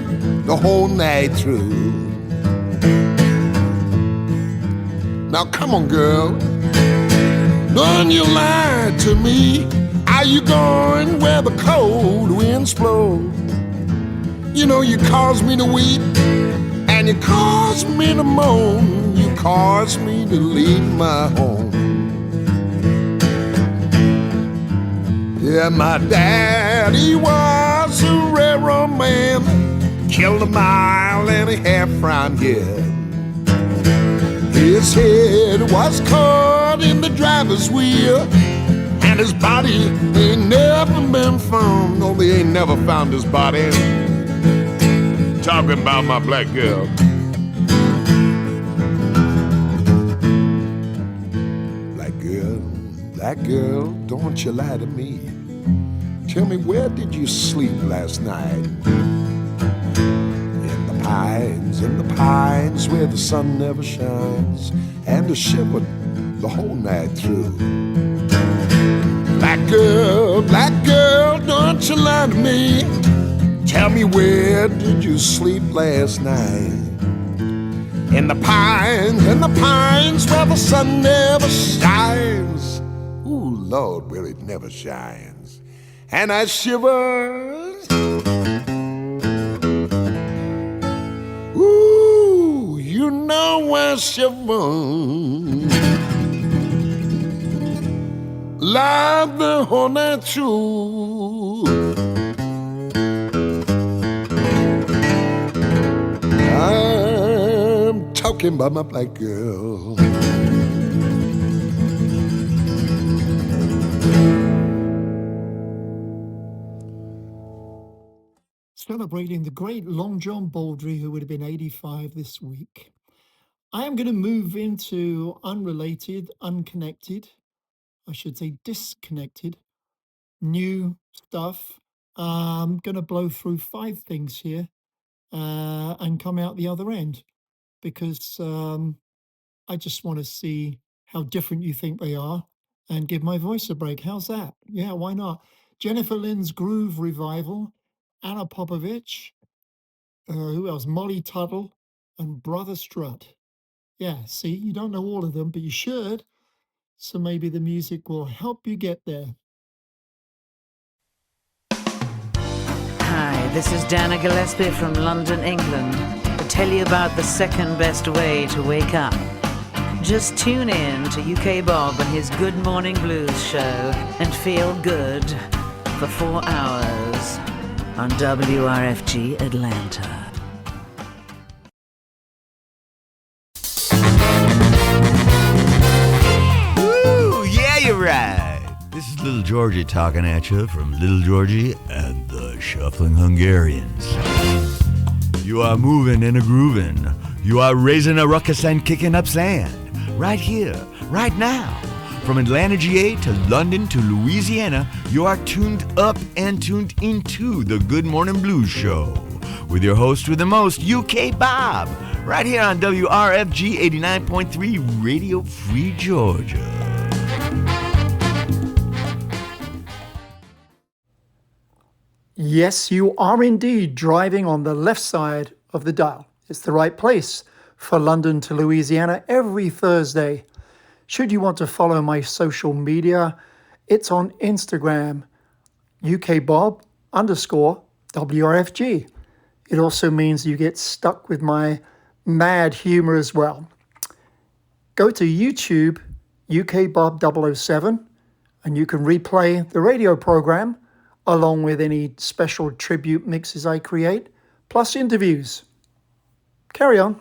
the whole night through. Now come on, girl, don't you lie to me. Are you going where the cold winds blow? You know you cause me to weep, and you cause me to moan. You cause me to leave my home. Yeah, my daddy was a railroad man, killed a mile and a half from here. His head was caught in the driver's wheel, and his body ain't never been found. No, they ain't never found his body. Talking about my black girl. Black girl, don't you lie to me. Tell me, where did you sleep last night? In the pines where the sun never shines, and I shivered the whole night through. Black girl, don't you lie to me. Tell me, where did you sleep last night? In the pines where the sun never shines. Ooh, Lord, where it never shines. And I shivered. Ooh, you know I shivered. Like the whole night through. I'm talking about my black girl. Celebrating the great Long John Baldry, who would have been 85 this week. I am going to move into unrelated, unconnected, I should say disconnected, new stuff. I'm going to blow through 5 things here and come out the other end, because I just want to see how different you think they are and give my voice a break. How's that? Yeah, why not? Jennifer Lynn's Groove Revival, Anna Popovic, who else? Molly Tuttle, and Brother Strut. Yeah, see, you don't know all of them, but you should. So maybe the music will help you get there. Hi, this is Dana Gillespie from London, England, to tell you about the second best way to wake up. Just tune in to UK Bob and his Good Morning Blues show and feel good for 4 hours on WRFG Atlanta. Ooh, yeah, you're right. This is Little Georgie talking at you from Little Georgie and the Shuffling Hungarians. You are moving and a grooving. You are raising a ruckus and kicking up sand. Right here, right now. From Atlanta, GA to London to Louisiana, you are tuned up and tuned into the Good Morning Blues Show with your host with the most, UK Bob, right here on WRFG 89.3 Radio Free Georgia. Yes, you are indeed driving on the left side of the dial. It's the right place for London to Louisiana every Thursday. Should you want to follow my social media, it's on Instagram, UKBob_WRFG. It also means you get stuck with my mad humor as well. Go to YouTube, UKBob007, and you can replay the radio program along with any special tribute mixes I create, plus interviews. Carry on.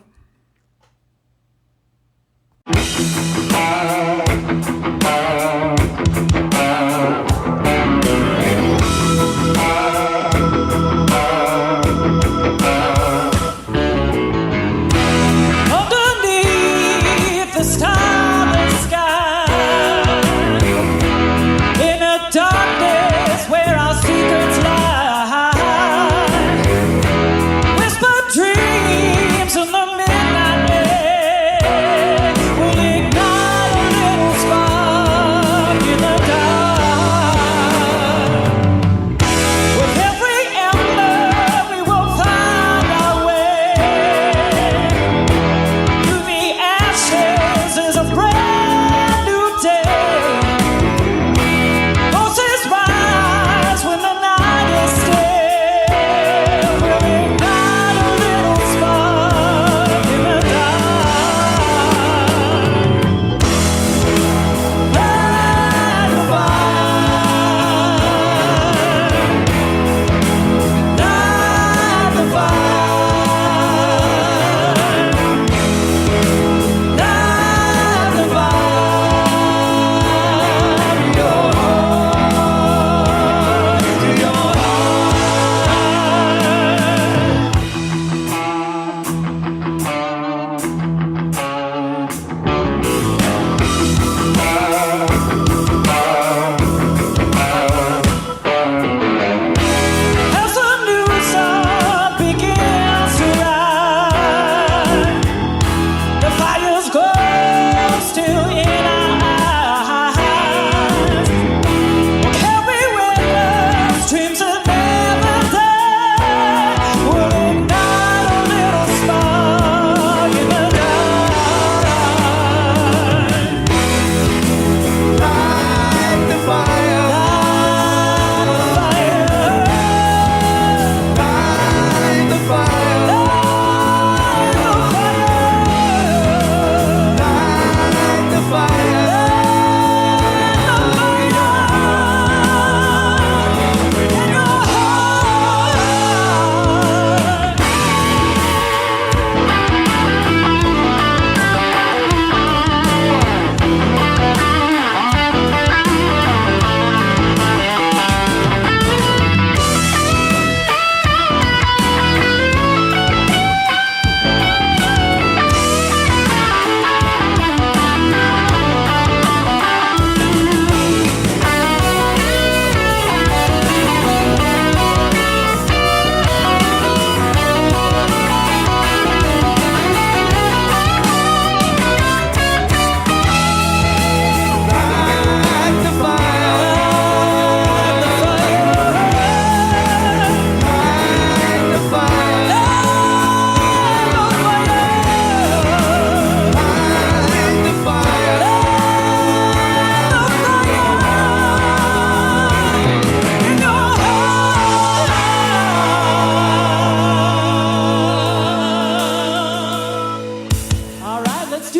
Underneath the starless sky, in a darkness where our secrets lie, whispered dreams in the midst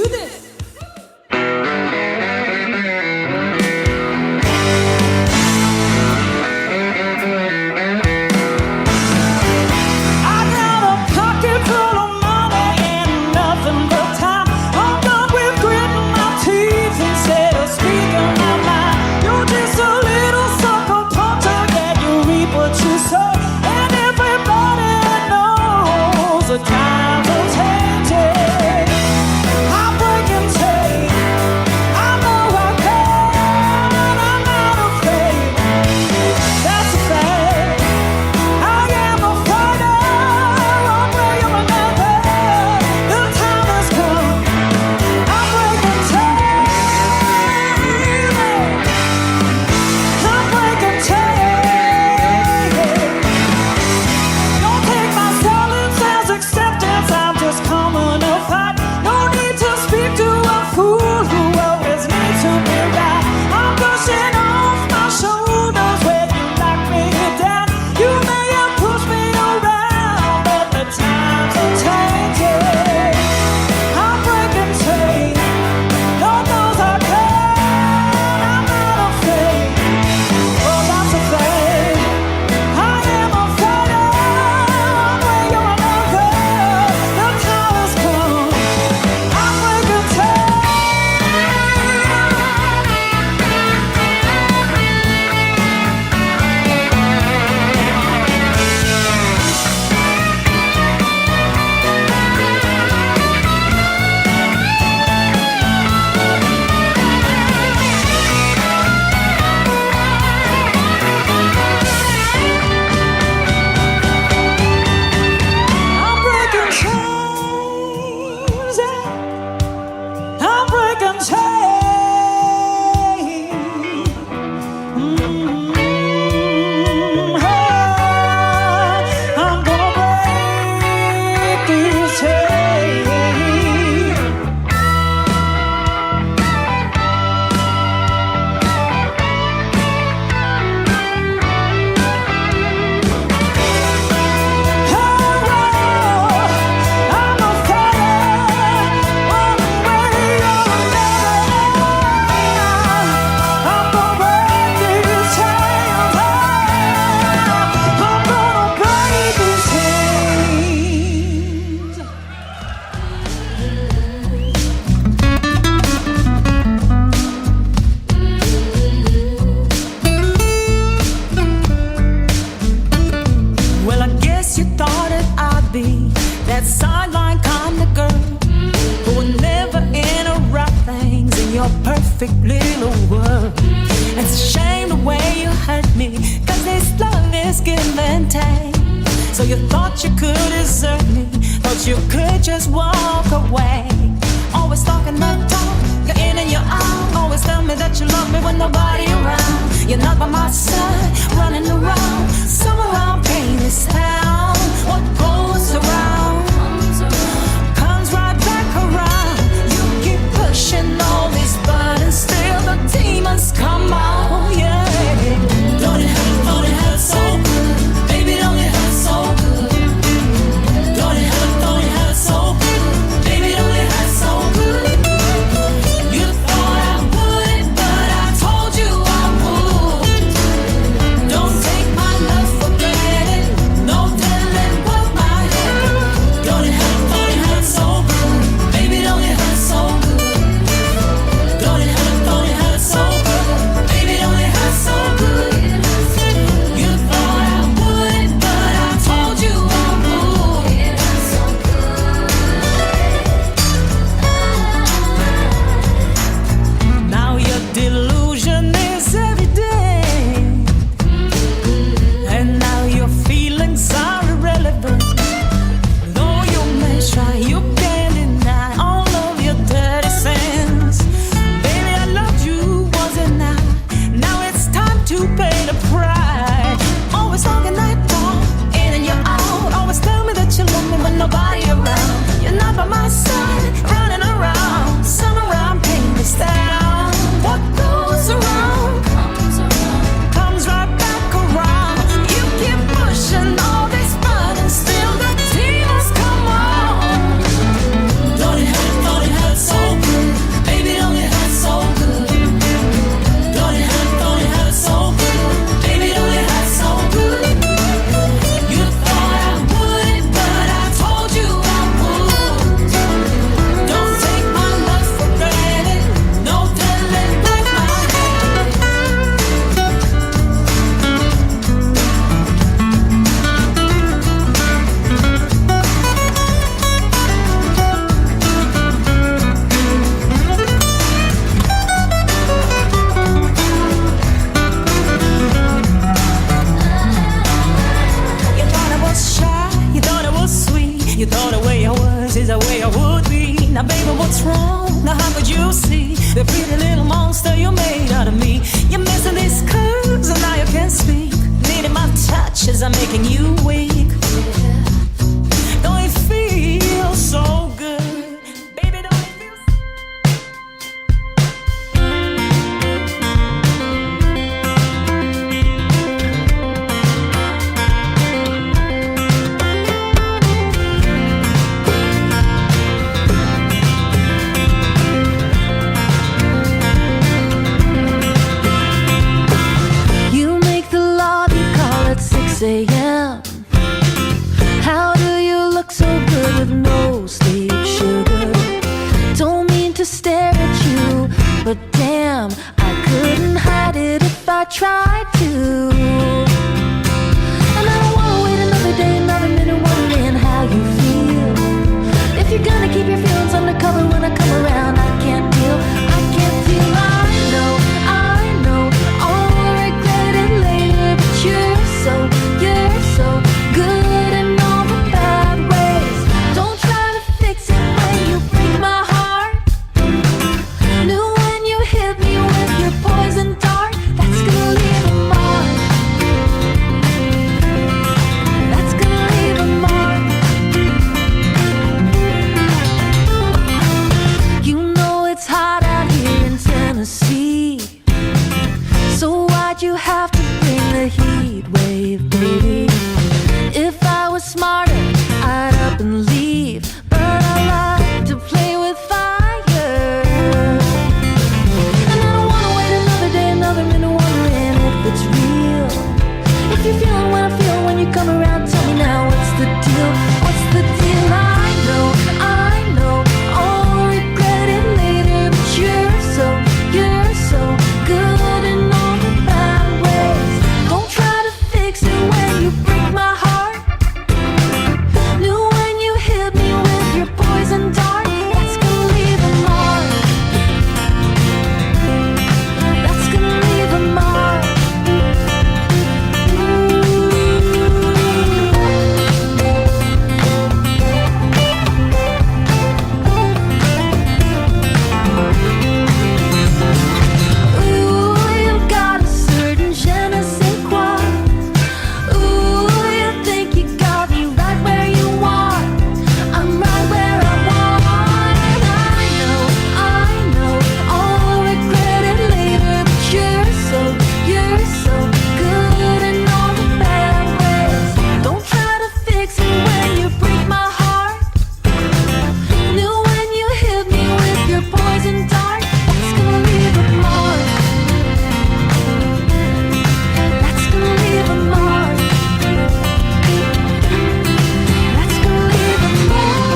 this. wrong? Now how could you see the pretty little monster you made out of me? You're missing these curves and now you can't speak. Needing my touch as I'm making you weak. Don't it feel so good? Baby, don't it feel so You make the lobby call at 6 a.m. How do you look so good with no sleep, sugar? Don't mean to stare at you, but damn, I couldn't hide it if I tried to. And I don't wanna wait another day, another minute, wondering how you feel. If you're gonna keep your feelings undercover when I come around, I can't deal, I can't feel. I know, I'll regret it later, but you're so good in all the bad ways. Don't try to fix it when you break my heart. Knew when you hit me with your poison dart, that's gonna leave a mark. That's gonna leave a mark. You know it's hot out here in Tennessee, so why'd you have to bring the heat wave, baby? If I was smarter, I'd up and leave, but I like to play with fire. And I don't wanna wait another day, another minute, wondering if it's real. If you're feeling what I feel when you come around, tell me now, what's the deal? What's the deal? I know, I'll regret it later, but you're so good in all the bad ways. Don't try to fix it when you break my heart. Knew when you hit me with your poison dart, that's gonna leave a mark. That's gonna leave a mark. Ooh, you've got a certain je ne sais quoi. Ooh, you think you got me right where you want. I'm right where I want. I know, I'll regret it later, but you're so good in all the bad ways. Don't try to fix it when you break my heart. Knew when you hit me with your poison dart, that's gonna leave a mark. That's gonna leave a mark. That's gonna leave a mark.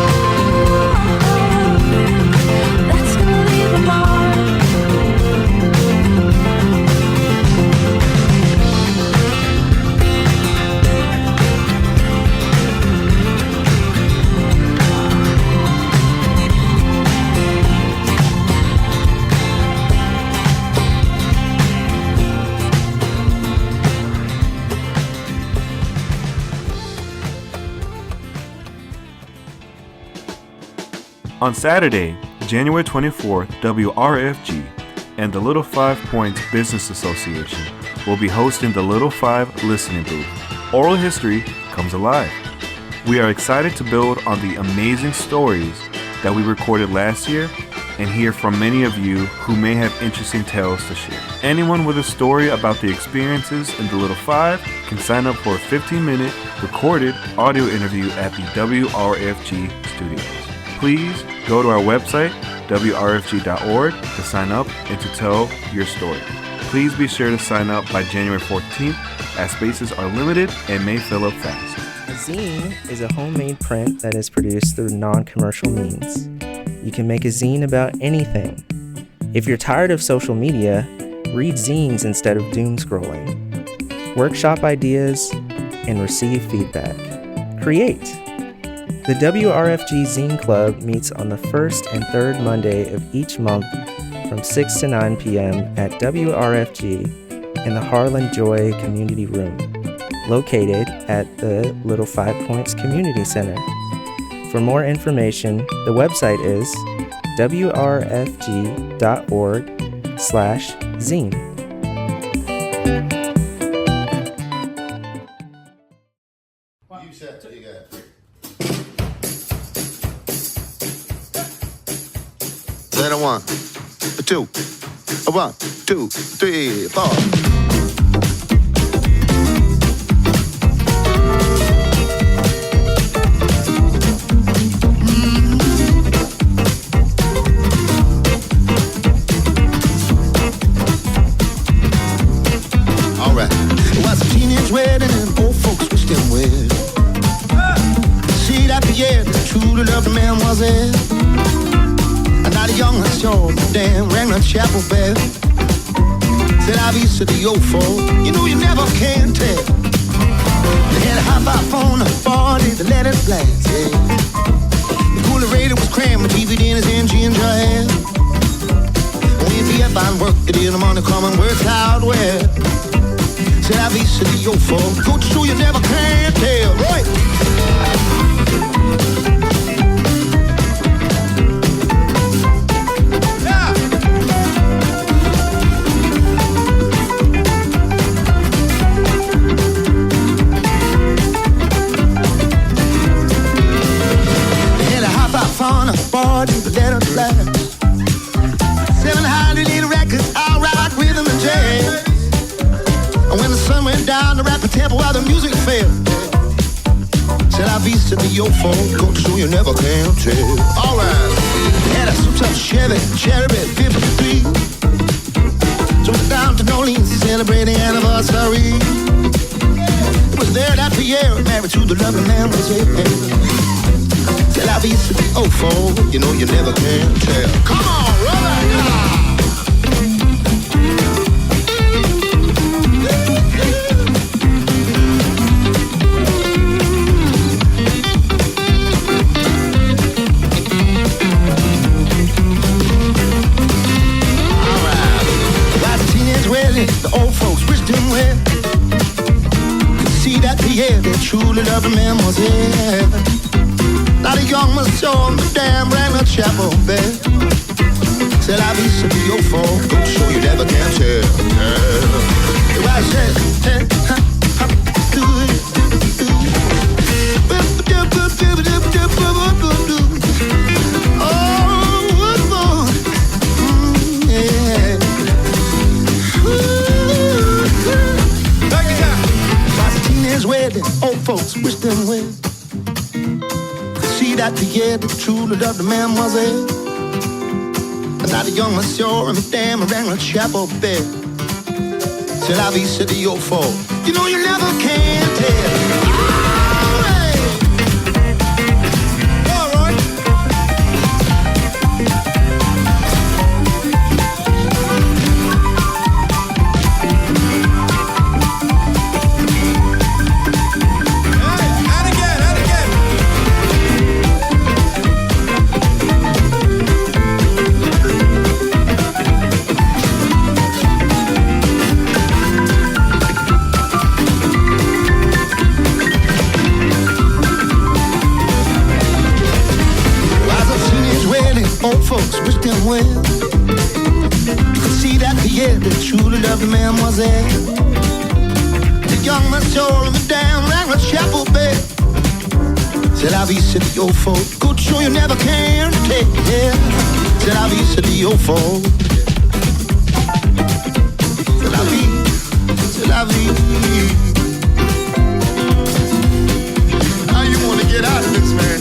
That's gonna leave a mark. On Saturday, January 24th, WRFG and the Little 5 Points Business Association will be hosting the Little 5 Listening Booth. Oral history comes alive. We are excited to build on the amazing stories that we recorded last year and hear from many of you who may have interesting tales to share. Anyone with a story about the experiences in the Little 5 can sign up for a 15-minute recorded audio interview at the WRFG studios. Please go to our website, WRFG.org, to sign up and to tell your story. Please be sure to sign up by January 14th, as spaces are limited and may fill up fast. A zine is a homemade print that is produced through non-commercial means. You can make a zine about anything. If you're tired of social media, read zines instead of doom scrolling. Workshop ideas and receive feedback. Create. The WRFG Zine Club meets on the first and third Monday of each month from 6 to 9 p.m. at WRFG in the Harlan Joy Community Room, located at the Little 5 Points Community Center. For more information, the website is wrfg.org/zine. Say that 1, 2, 1, 2, 3, 4. Alright, it was a teenage wedding and old folks wished them well. See that the year the truly loved the man was there. And now the young and sure damn rang the chapel bell. Said I've used to the old folk, you know you never can tell. They had a high-five phone, a party, they let it blast, yeah. The cooler radio was crammed with DVD in his ginger hair. When the F-line worked it in the morning, come and work out where. Said I've used to the old folk, go to show you never can tell, right? On a party, but let it blast. 700 little records, all rock, rhythm and jazz. And when the sun went down, the rapid tempo while the music fell. Said I've used to the old folk, go to show you never can tell. Alright, had a super Chevy, Cherry 53. Drove down to Nola, celebrating anniversary. It was there that Pierre, married to the lovely man, was a Said I've used to the old folk, you know you never can tell. Come on, roll it, Alright, last teenage wedding, the old folks wished him well. Could see that Pierre, that truly loved the man was here. Now the young must show him the damn rang the chapel bell. Said I've used to the old folk, go show you never can tell. If I said, hey, do it, oh, yeah. Last teenage wedding, old folks wish them well. See that the year that truly loved the man was it. And now the young must sure and damn rang the chapel bell. Said I've used to the old folk, you know you never can tell. Old folks wished him well. You could see that the year that truly loved the man was there. The young man sure him the damn rang the chapel bell. Said I've used to the old folk, good show you never can take. Yeah. Said I've used to the old folk. Said I've How you wanna get out of this, man?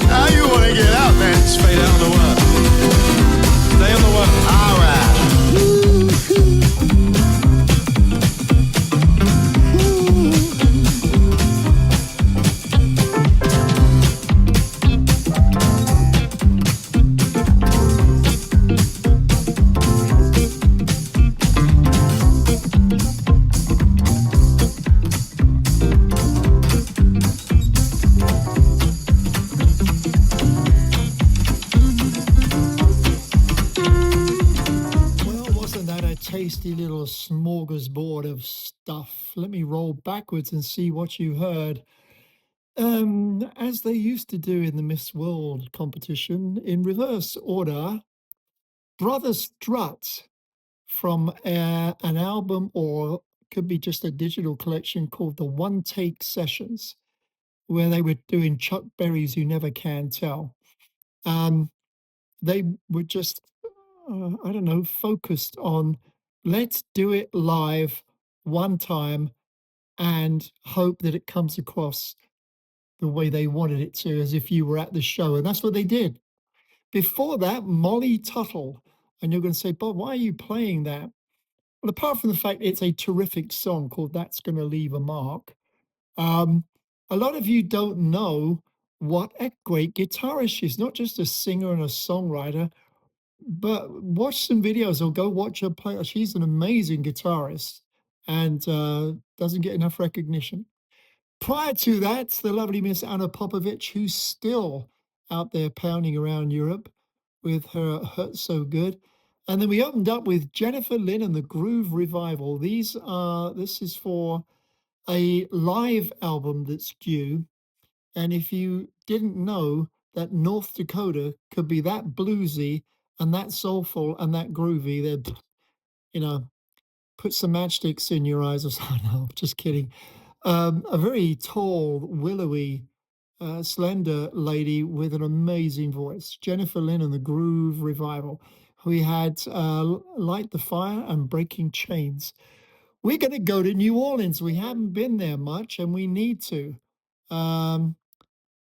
How you wanna get out, man? Just fade out on the one. Stay on the one. All right. Tasty little smorgasbord of stuff. Let me roll backwards and see what you heard. As they used to do in the Miss World competition, in reverse order, Brother Strut from an album, or could be just a digital collection, called the One Take Sessions, where they were doing Chuck Berry's You Never Can Tell. They were just, I don't know, focused on let's do it live one time and hope that it comes across the way they wanted it to, as if you were at the show. And that's what they did. Before that, Molly Tuttle. And you're going to say, Bob, why are you playing that? Well, apart from the fact it's a terrific song called That's Gonna Leave a Mark, a lot of you don't know what a great guitarist she is, not just a singer and a songwriter, but watch some videos or go watch her play. She's an amazing guitarist and doesn't get enough recognition. Prior to that, the lovely Miss Anna Popovic, who's still out there pounding around Europe with her Hurt So Good. And then we opened up with Jennifer Lynn and the Groove Revival. This is for a live album that's due. And if you didn't know that North Dakota could be that bluesy and that soulful and that groovy, they'd, put some matchsticks in your eyes or something. No, just kidding. A very tall, willowy, slender lady with an amazing voice, Jennifer Lynn and the Groove Revival. We had Light the Fire and Breaking Chains. We're going to go to New Orleans. We haven't been there much, and we need to.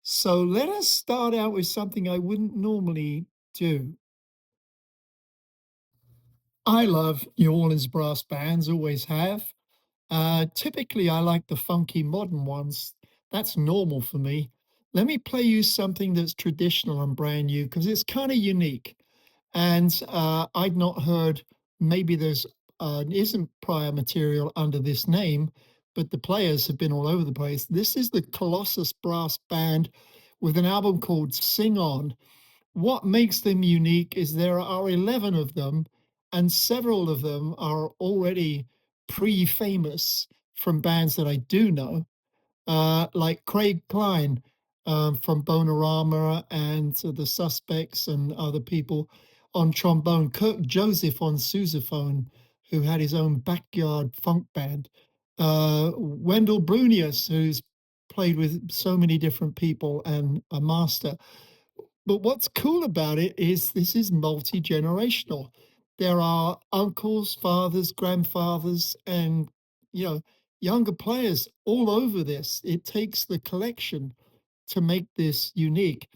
So let us start out with something I wouldn't normally do. I love New Orleans brass bands, always have. Typically, I like the funky modern ones. That's normal for me. Let me play you something that's traditional and brand new because it's kind of unique. And I'd not heard, maybe there's isn't prior material under this name, but the players have been all over the place. This is the Colossus Brass Band with an album called Sing On. What makes them unique is there are 11 of them, and several of them are already pre-famous from bands that I do know, like Craig Klein from Bonorama and the Suspects and other people on trombone, Kirk Joseph on sousaphone, who had his own backyard funk band, Wendell Brunius, who's played with so many different people and a master. But what's cool about it is this is multi-generational. There are uncles, fathers, grandfathers, and, younger players all over this. It takes the collection to make this unique.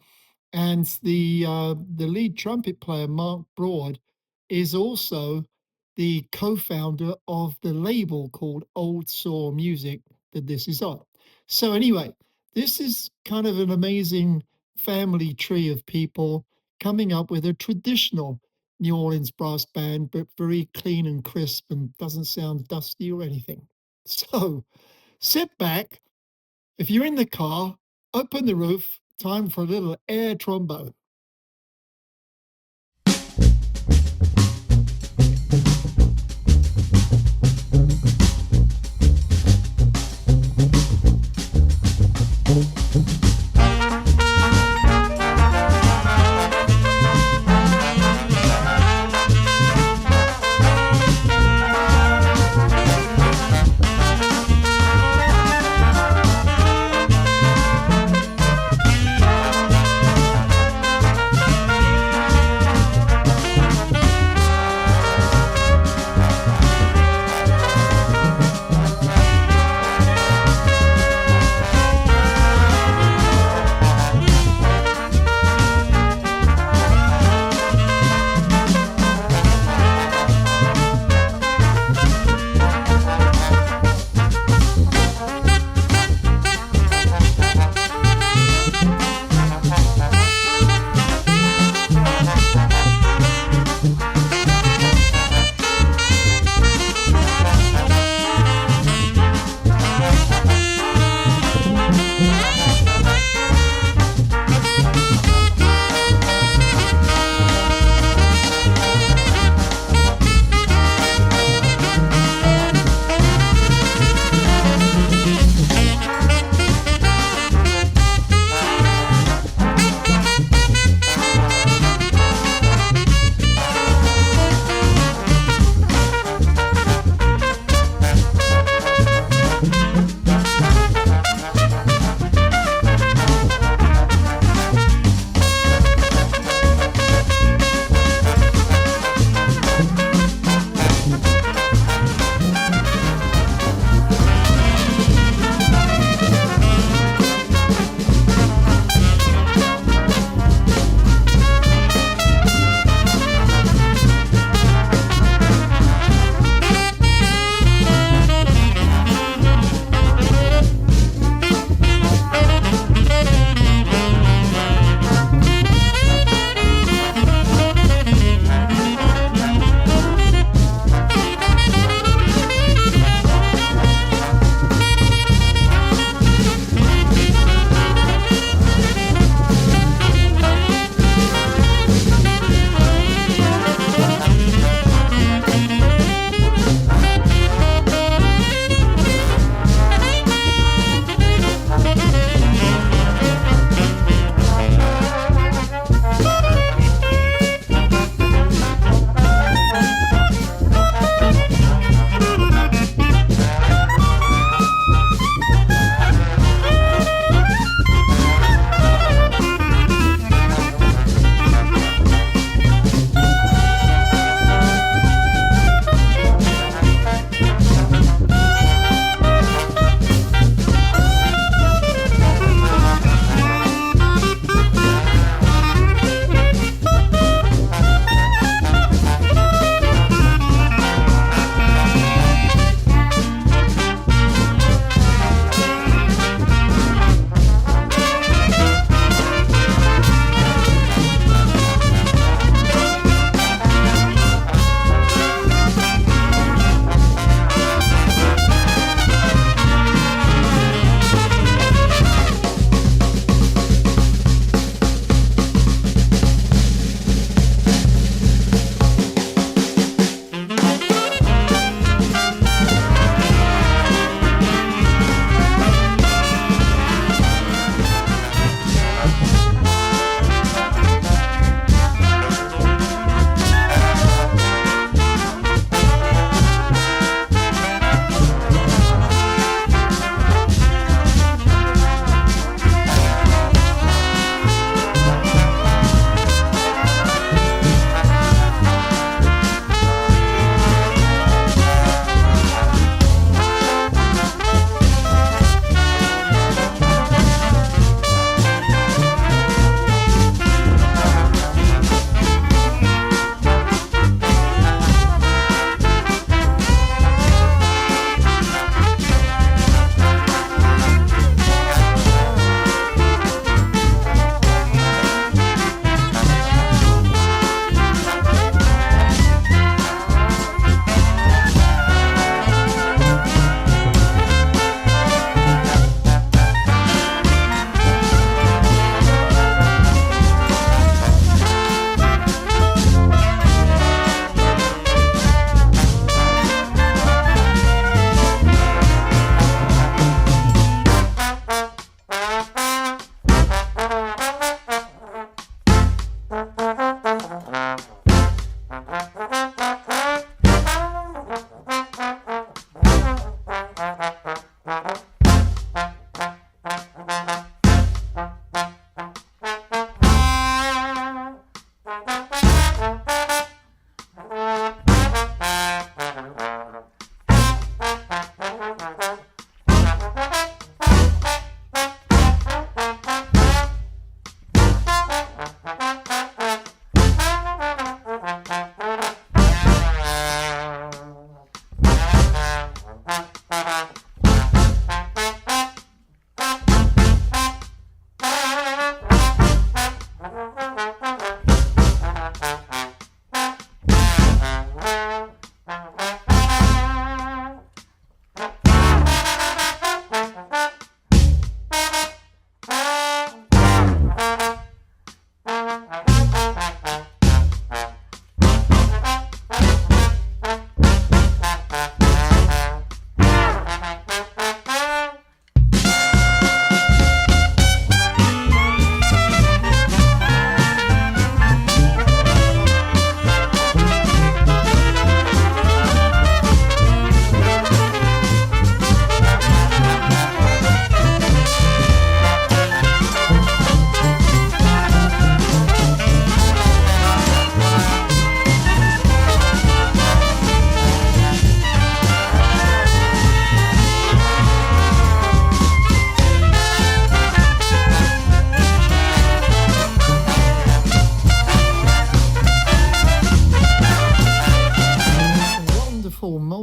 And the lead trumpet player, Mark Broad, is also the co-founder of the label called Old Saw Music that this is on. So anyway, this is kind of an amazing family tree of people coming up with a traditional New Orleans brass band, but very clean and crisp and doesn't sound dusty or anything. So sit back. If you're in the car, open the roof. Time for a little air trombone.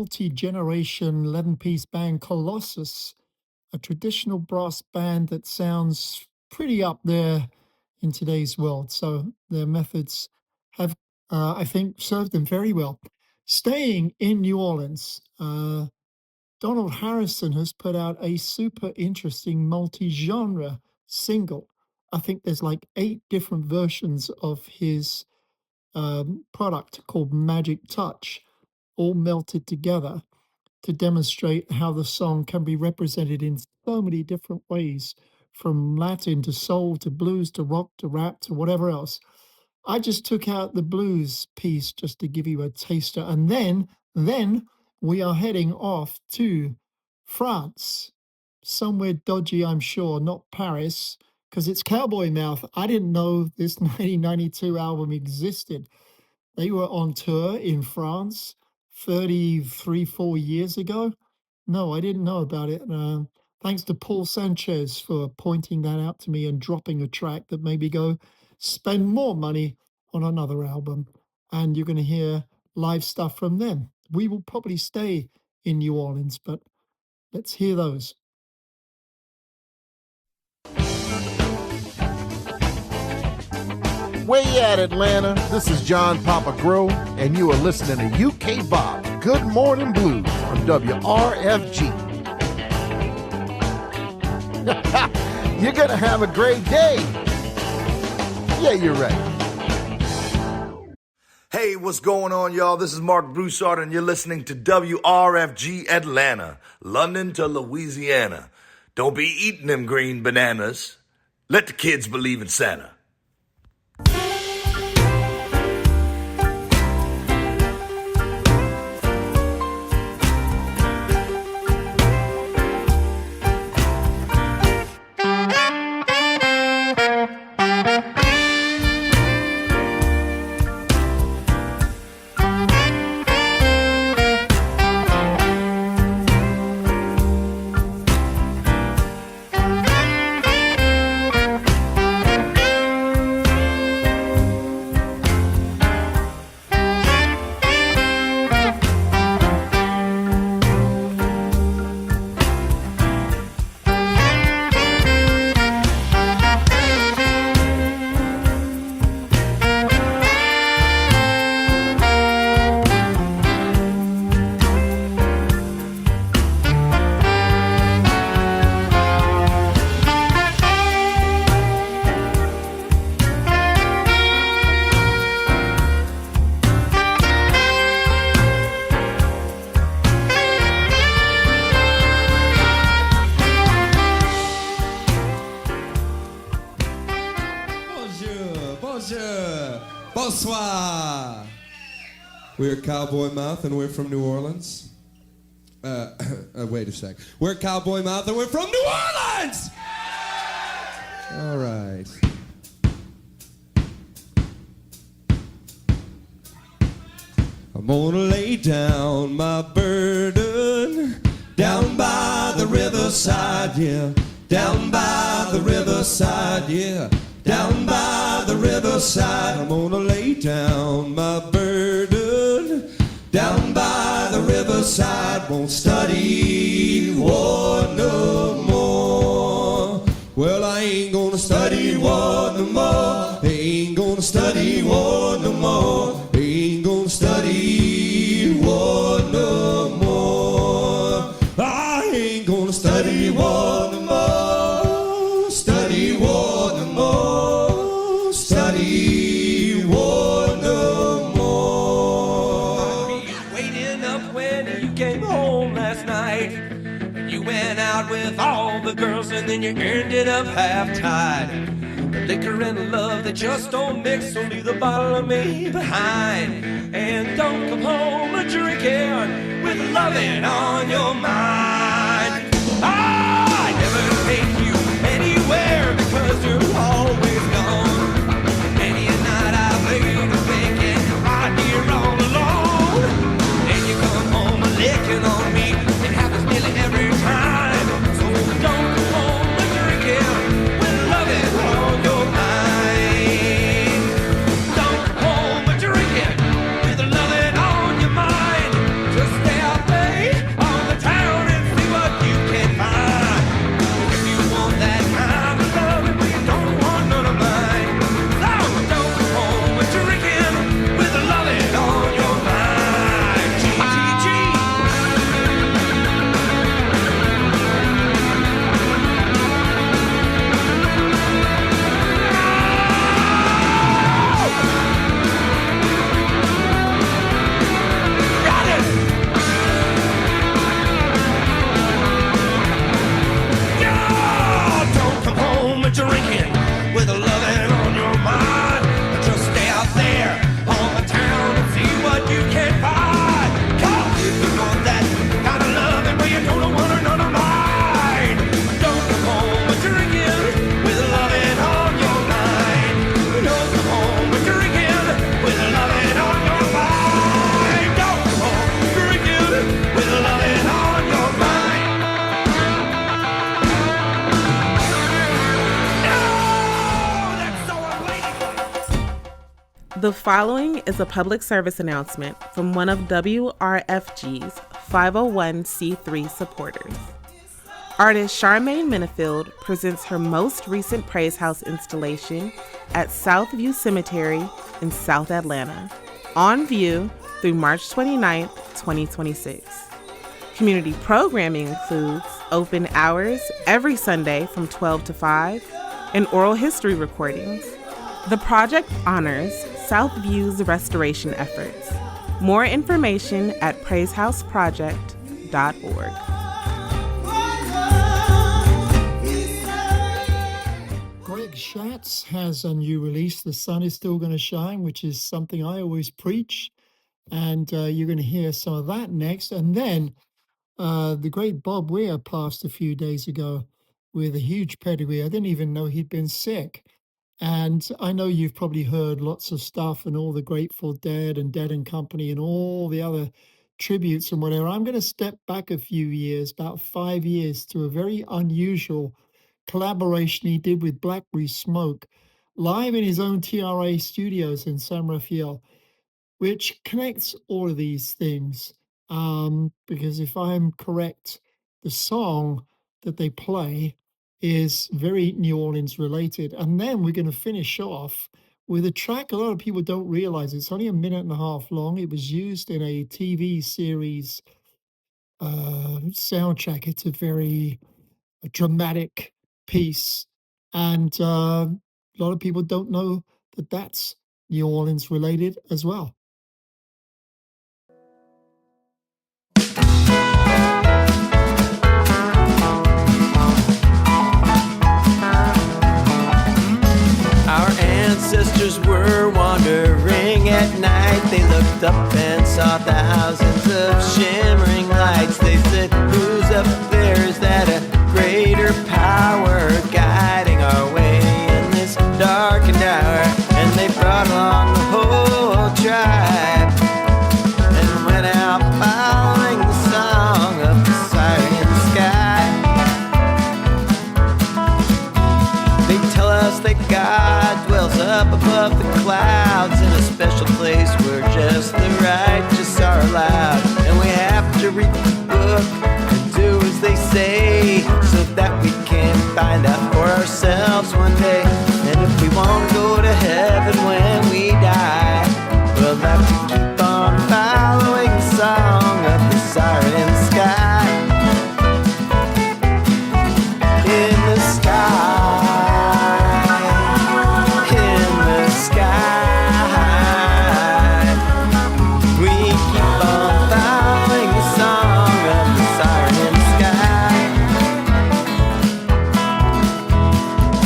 multi-generation 11-piece band COLOSSUS, a traditional brass band that sounds pretty up there in today's world. So their methods have, I think, served them very well. Staying in New Orleans, Donald Harrison has put out a super interesting multi-genre single. I think there's like 8 different versions of his product called Magic Touch, all melted together to demonstrate how the song can be represented in so many different ways, from Latin to soul to blues to rock to rap to whatever else. I just took out the blues piece just to give you a taster. And then we are heading off to France, somewhere dodgy, I'm sure, not Paris, because it's Cowboy Mouth. I didn't know this 1992 album existed. They were on tour in France 4 years ago. No, I didn't know about it. Thanks to Paul Sanchez for pointing that out to me and dropping a track that made me go spend more money on another album. And you're going to hear live stuff from them. We will probably stay in New Orleans, but let's hear those. Where you at, Atlanta? This is John Papa Grow, and you are listening to UK Bob Good Morning Blues on WRFG. You're gonna have a great day. Yeah, you're right. Hey, what's going on, y'all? This is Mark Broussard, and you're listening to WRFG Atlanta, London to Louisiana. Don't be eating them green bananas. Let the kids believe in Santa. Bonsoir. We're Cowboy Mouth and we're from New Orleans. Wait a sec. We're Cowboy Mouth and we're from New Orleans! All right. I'm gonna lay down my burden down by the riverside, yeah. Down by the riverside, yeah. Down by the riverside, I'm gonna lay down my burden. Down by the riverside, won't study war no more. Well, I ain't gonna study war no more. Ain't gonna study war no more. Ain't gonna study war no more. I ain't gonna study war no more. Study war no more. Study war no more. Waiting up when you came home last night. You went out with all the girls and then you ended up half-tied. The liquor and the love that just don't mix, so leave the bottle of me behind. And don't come home a drinking with loving on your mind. I never take you anywhere because you're always gone. Many a night I've laid awake and cried here all alone. And you come home a licking on me. It happens nearly every time. So don't come home a drinking with loving on your mind. Don't come home a drinking with loving on your mind. Just stay out there. The following is a public service announcement from one of WRFG's 501c3 supporters. Artist Charmaine Minifield presents her most recent Praise House installation at Southview Cemetery in South Atlanta, on view through March 29th, 2026. Community programming includes open hours every Sunday from 12 to 5 and oral history recordings. The project honors Southview's restoration efforts. More information at praisehouseproject.org. SCHATZ has a new release, The Sun Is Still Gonna Shine, which is something I always preach. And you're going to hear some of that next. And then the great Bob Weir passed a few days ago with a huge pedigree. I didn't even know he'd been sick. And I know you've probably heard lots of stuff and all the Grateful Dead and Dead and Company and all the other tributes and whatever. I'm going to step back a few years, about 5 years, to a very unusual collaboration he did with Blackberry Smoke live in his own TRA studios in San Rafael, which connects all of these things. Because if I'm correct, the song that they play is very New Orleans related. And then we're going to finish off with a track a lot of people don't realize. It's only a minute and a half long. It was used in a TV series soundtrack. It's a very dramatic piece. And a lot of people don't know that that's New Orleans related as well. Our ancestors were wandering at night. They looked up and saw thousands of shimmering lights. They said, who's up there? Is that a greater power guiding our way in this darkened hour? And they brought along the whole tribe and went out following the song of the siren sky. They tell us that God dwells up above the clouds in a special place where just the righteous are allowed. And we have to read the book and do as they say, so that we can find out for ourselves one day. And if we want to go to heaven when we die, we'll have to keep on following the song of the siren sky. In the sky, in the sky, we keep on following the song of the siren sky.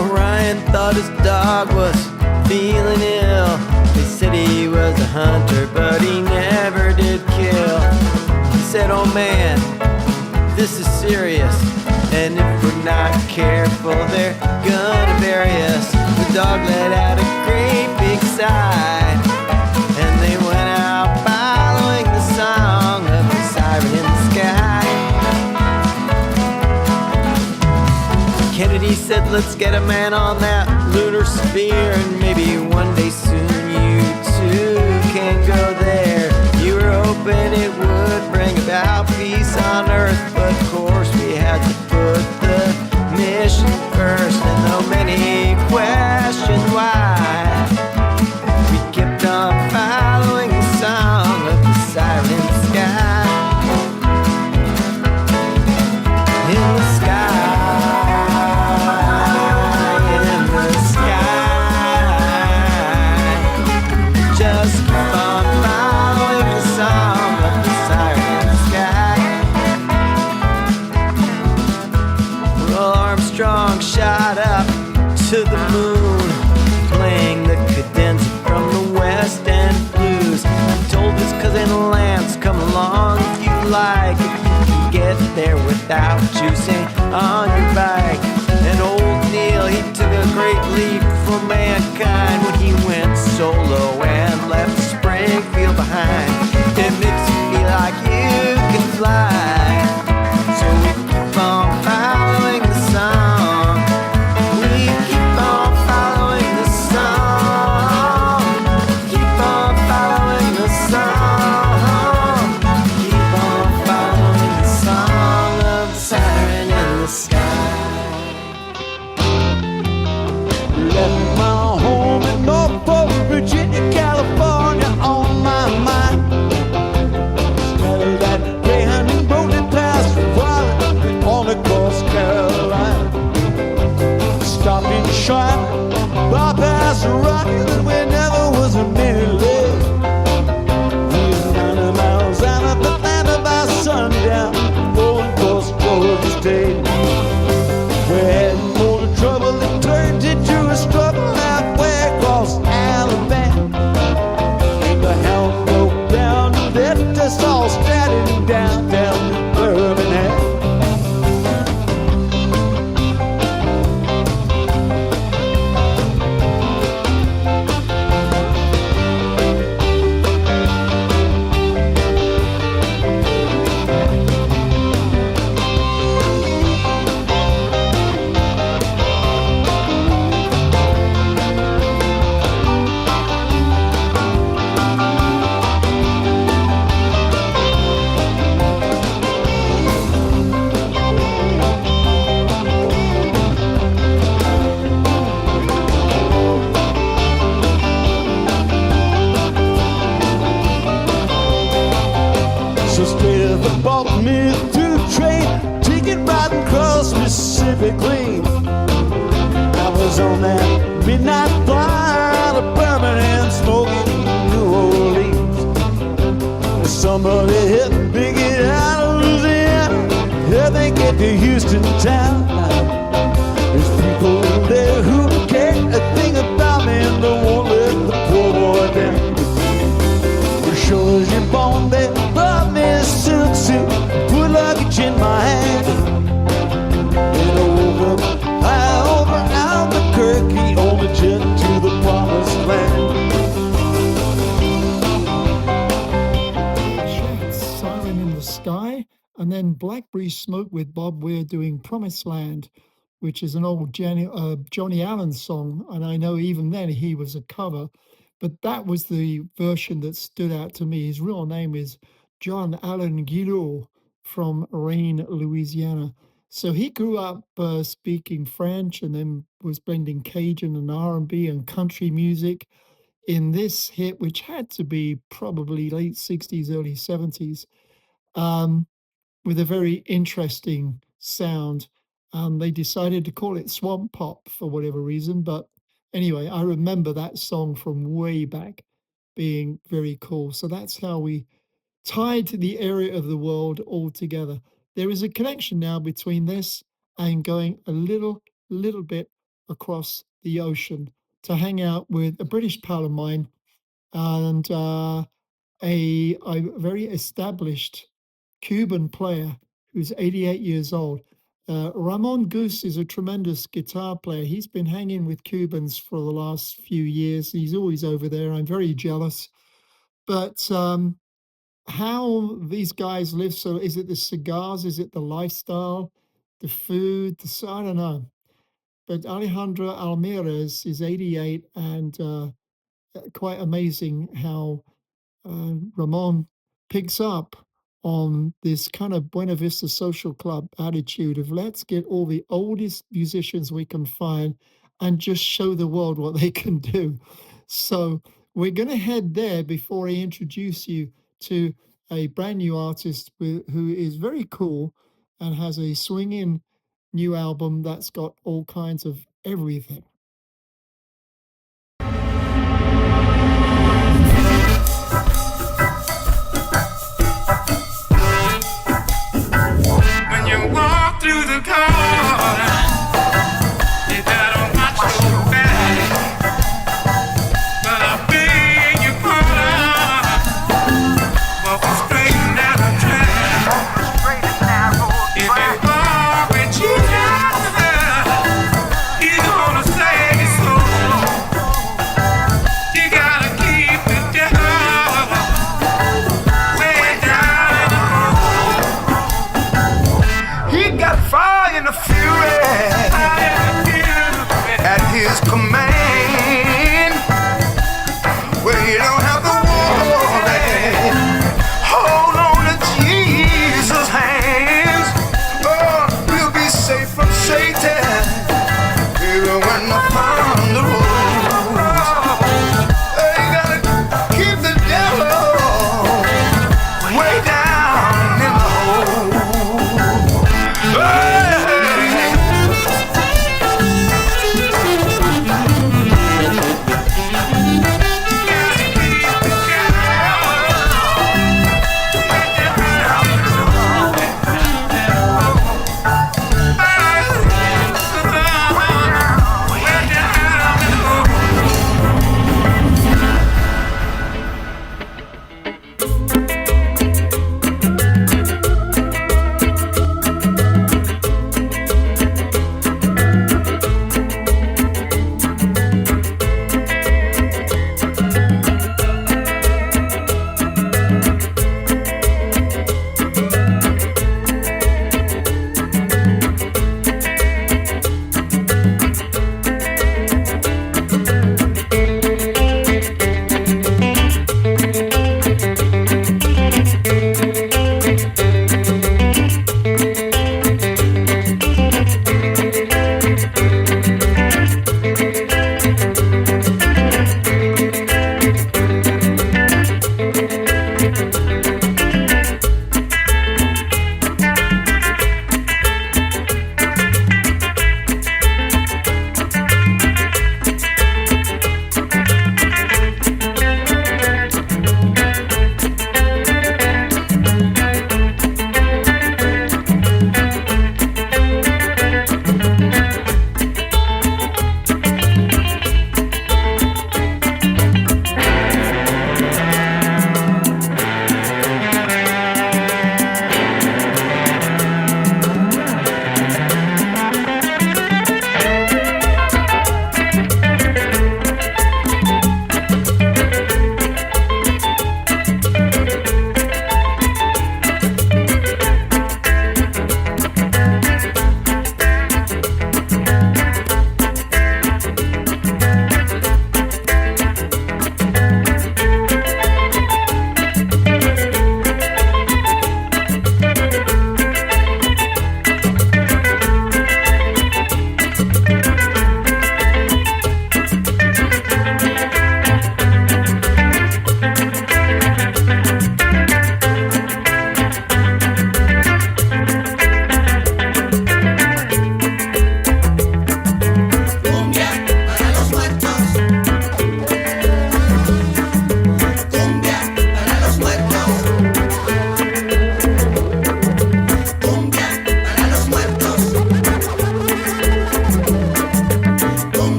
Orion thought his dog was feeling ill. They said he was a hunter, but he never did kill. He said, oh man, this is serious, and if we're not careful, they're gonna bury us. The dog let out a great big sigh, and they went out following the song of the siren in the sky. Kennedy said, let's get a man on that lunar sphere, and maybe one day soon you too can go there. You were hoping it would bring about peace on Earth, but of course we had to put the mission first. And though many questioned why, we kept on following the song of the siren sky. In the sky, in the sky, just keep on following the song of the siren sky. Well, Armstrong shot up to the moon, playing the cadenza from the West End Blues. He told his cousin Lance, come along if you like, if you can get there without juicing on your bike. And old Neil, he took a great leap for mankind when he went solo and left Springfield behind. It makes you feel like you can fly, so we keep on following the song. We keep on following the song. Keep just all standing downtown Birmingham. So straight up and bought me through the train, ticket riding across Mississippi clean. I was on that midnight flight out of Birmingham, smoking New Orleans. Somebody hit Biggie out of Louisiana, yeah, they get to Houston town. There's people there who care a thing about me and they won't let the poor boy down. For sure as you're born, they brought me a silk suit, put luggage in my hand. And I woke up high over Albuquerque on the jet to the promised land. SCHATZ, Siren in the Sky, and then Blackberry Smoke with Bob Weir doing Promised Land, which is an old Johnny Allen song, and I know even then he was a cover, but that was the version that stood out to me. His real name is John Allen Guillot from Rennes, Louisiana. So he grew up speaking French and then was blending Cajun and R&B and country music in this hit, which had to be probably late 60s, early 70s, with a very interesting sound. They decided to call it swamp pop for whatever reason, but anyway, I remember that song from way back being very cool. So that's how we tied to the area of the world all together. There is a connection now between this and going a little bit across the ocean to hang out with a British pal of mine and a very established Cuban player who's 88 years old. Ramon GOOSE is a tremendous guitar player. He's been hanging with Cubans for the last few years. He's always over there. I'm very jealous. But how these guys live, so is it the cigars? Is it the lifestyle? The food? I don't know. But Alejandro Almirez is 88 and quite amazing how Ramon picks up on this kind of Buena Vista Social Club attitude of let's get all the oldest musicians we can find and just show the world what they can do. So we're going to head there before I introduce you to a brand new artist who is very cool and has a swinging new album that's got all kinds of everything. When you walk through the corner, you gotta watch your back. But I beg your pardon, walking straight down the track. If you walk with you down, he's gonna say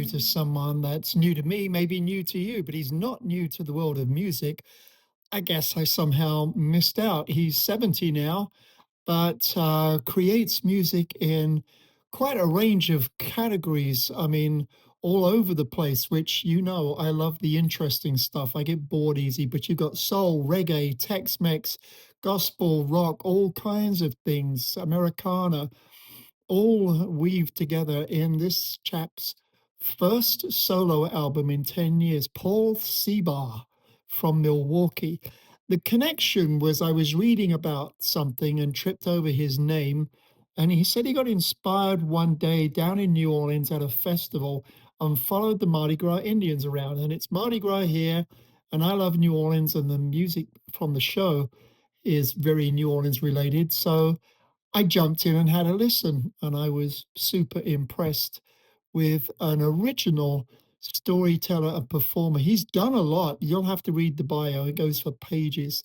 you to someone that's new to me, maybe new to you, but he's not new to the world of music. I guess I somehow missed out. He's 70 now, but creates music in quite a range of categories. I mean, all over the place, which, you know, I love the interesting stuff. I get bored easy, but you've got soul, reggae, Tex-Mex, gospel, rock, all kinds of things, Americana, all weaved together in this chap's first solo album in 10 years, Paul CEBAR from Milwaukee. The connection was I was reading about something and tripped over his name, and he said he got inspired one day down in New Orleans at a festival and followed the Mardi Gras Indians around. And it's Mardi Gras here, and I love New Orleans, and the music from the show is very New Orleans related. So I jumped in and had a listen, and I was super impressed with an original storyteller and performer. He's done a lot. You'll have to read the bio. It goes for pages.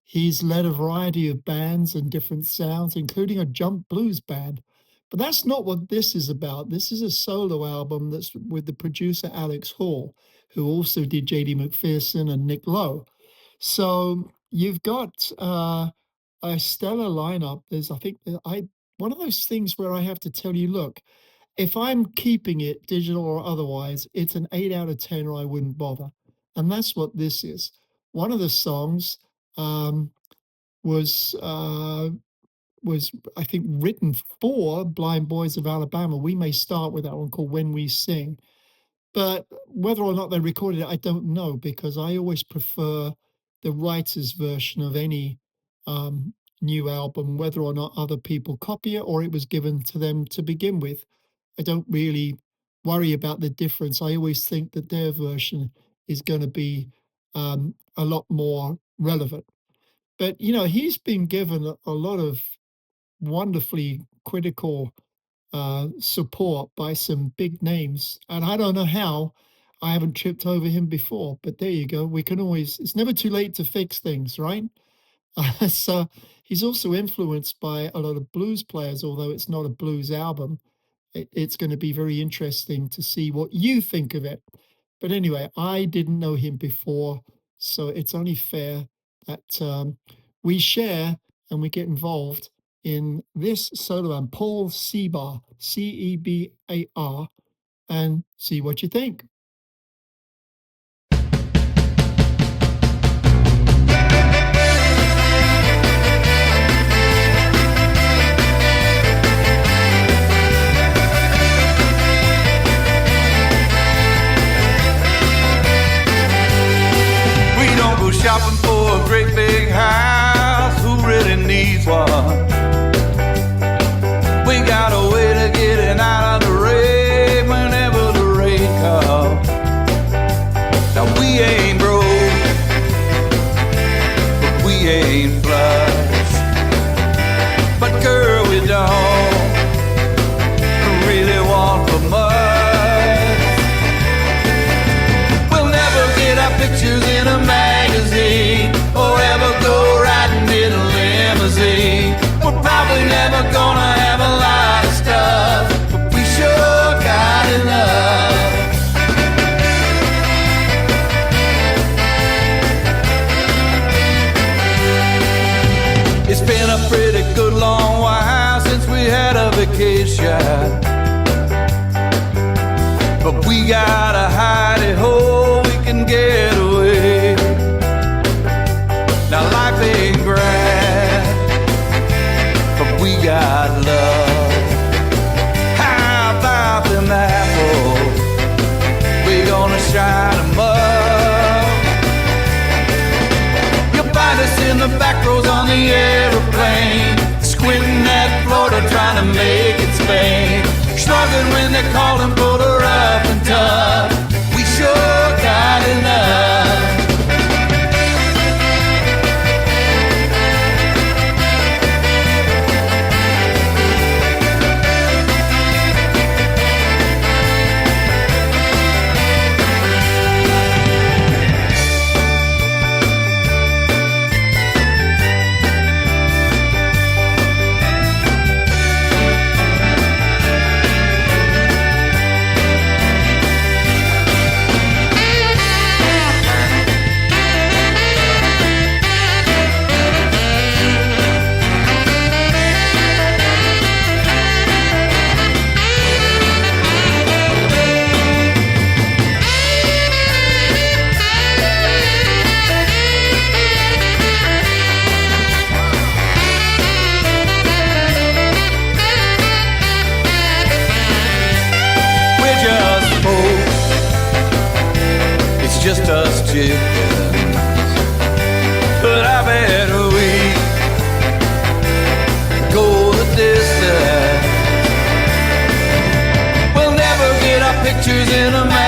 He's led a variety of bands and different sounds, including a jump blues band. But that's not what this is about. This is a solo album that's with the producer Alex Hall, who also did J.D. McPherson and Nick Lowe. So you've got a stellar lineup. There's, I think, one of those things where I have to tell you, look, if I'm keeping it digital or otherwise, it's an 8 out of 10 or I wouldn't bother. And that's what this is. One of the songs was I think written for Blind Boys of Alabama. We may start with that one called When We Sing. But whether or not they recorded it, I don't know, because I always prefer the writer's version of any new album, whether or not other people copy it or it was given to them to begin with. I don't really worry about the difference. I always think that their version is going to be a lot more relevant. But, you know, he's been given a lot of wonderfully critical support by some big names. And I don't know how I haven't tripped over him before, but there you go. We can always, it's never too late to fix things, right? So he's also influenced by a lot of blues players, although it's not a blues album. It's going to be very interesting to see what you think of it. But anyway, I didn't know him before, so it's only fair that we share and we get involved in this solo album, Paul CEBAR, CEBAR, and see what you think. Shopping for a great big house, who really needs one? We got a way to get it out of the rain whenever the rain comes. Now we ain't broke, but we ain't flush. But girl, we don't really want for much. We'll never get our pictures in a magazine or ever go riding in a limousine. We're probably never gonna have a lot of stuff, but we sure got enough. It's been a pretty good long while since we had a vacation, but we got a hidey-hole we can get away. Now life ain't grand, but we got love. How about them apples? We gonna shine them up. You'll find us in the back rows on the airplane, squinting at Florida trying to make it Spain, struggling when they call and pull her up and tough. We sure got enough. chickens, but I better wait. Go the distance. We'll never get our pictures in a magazine.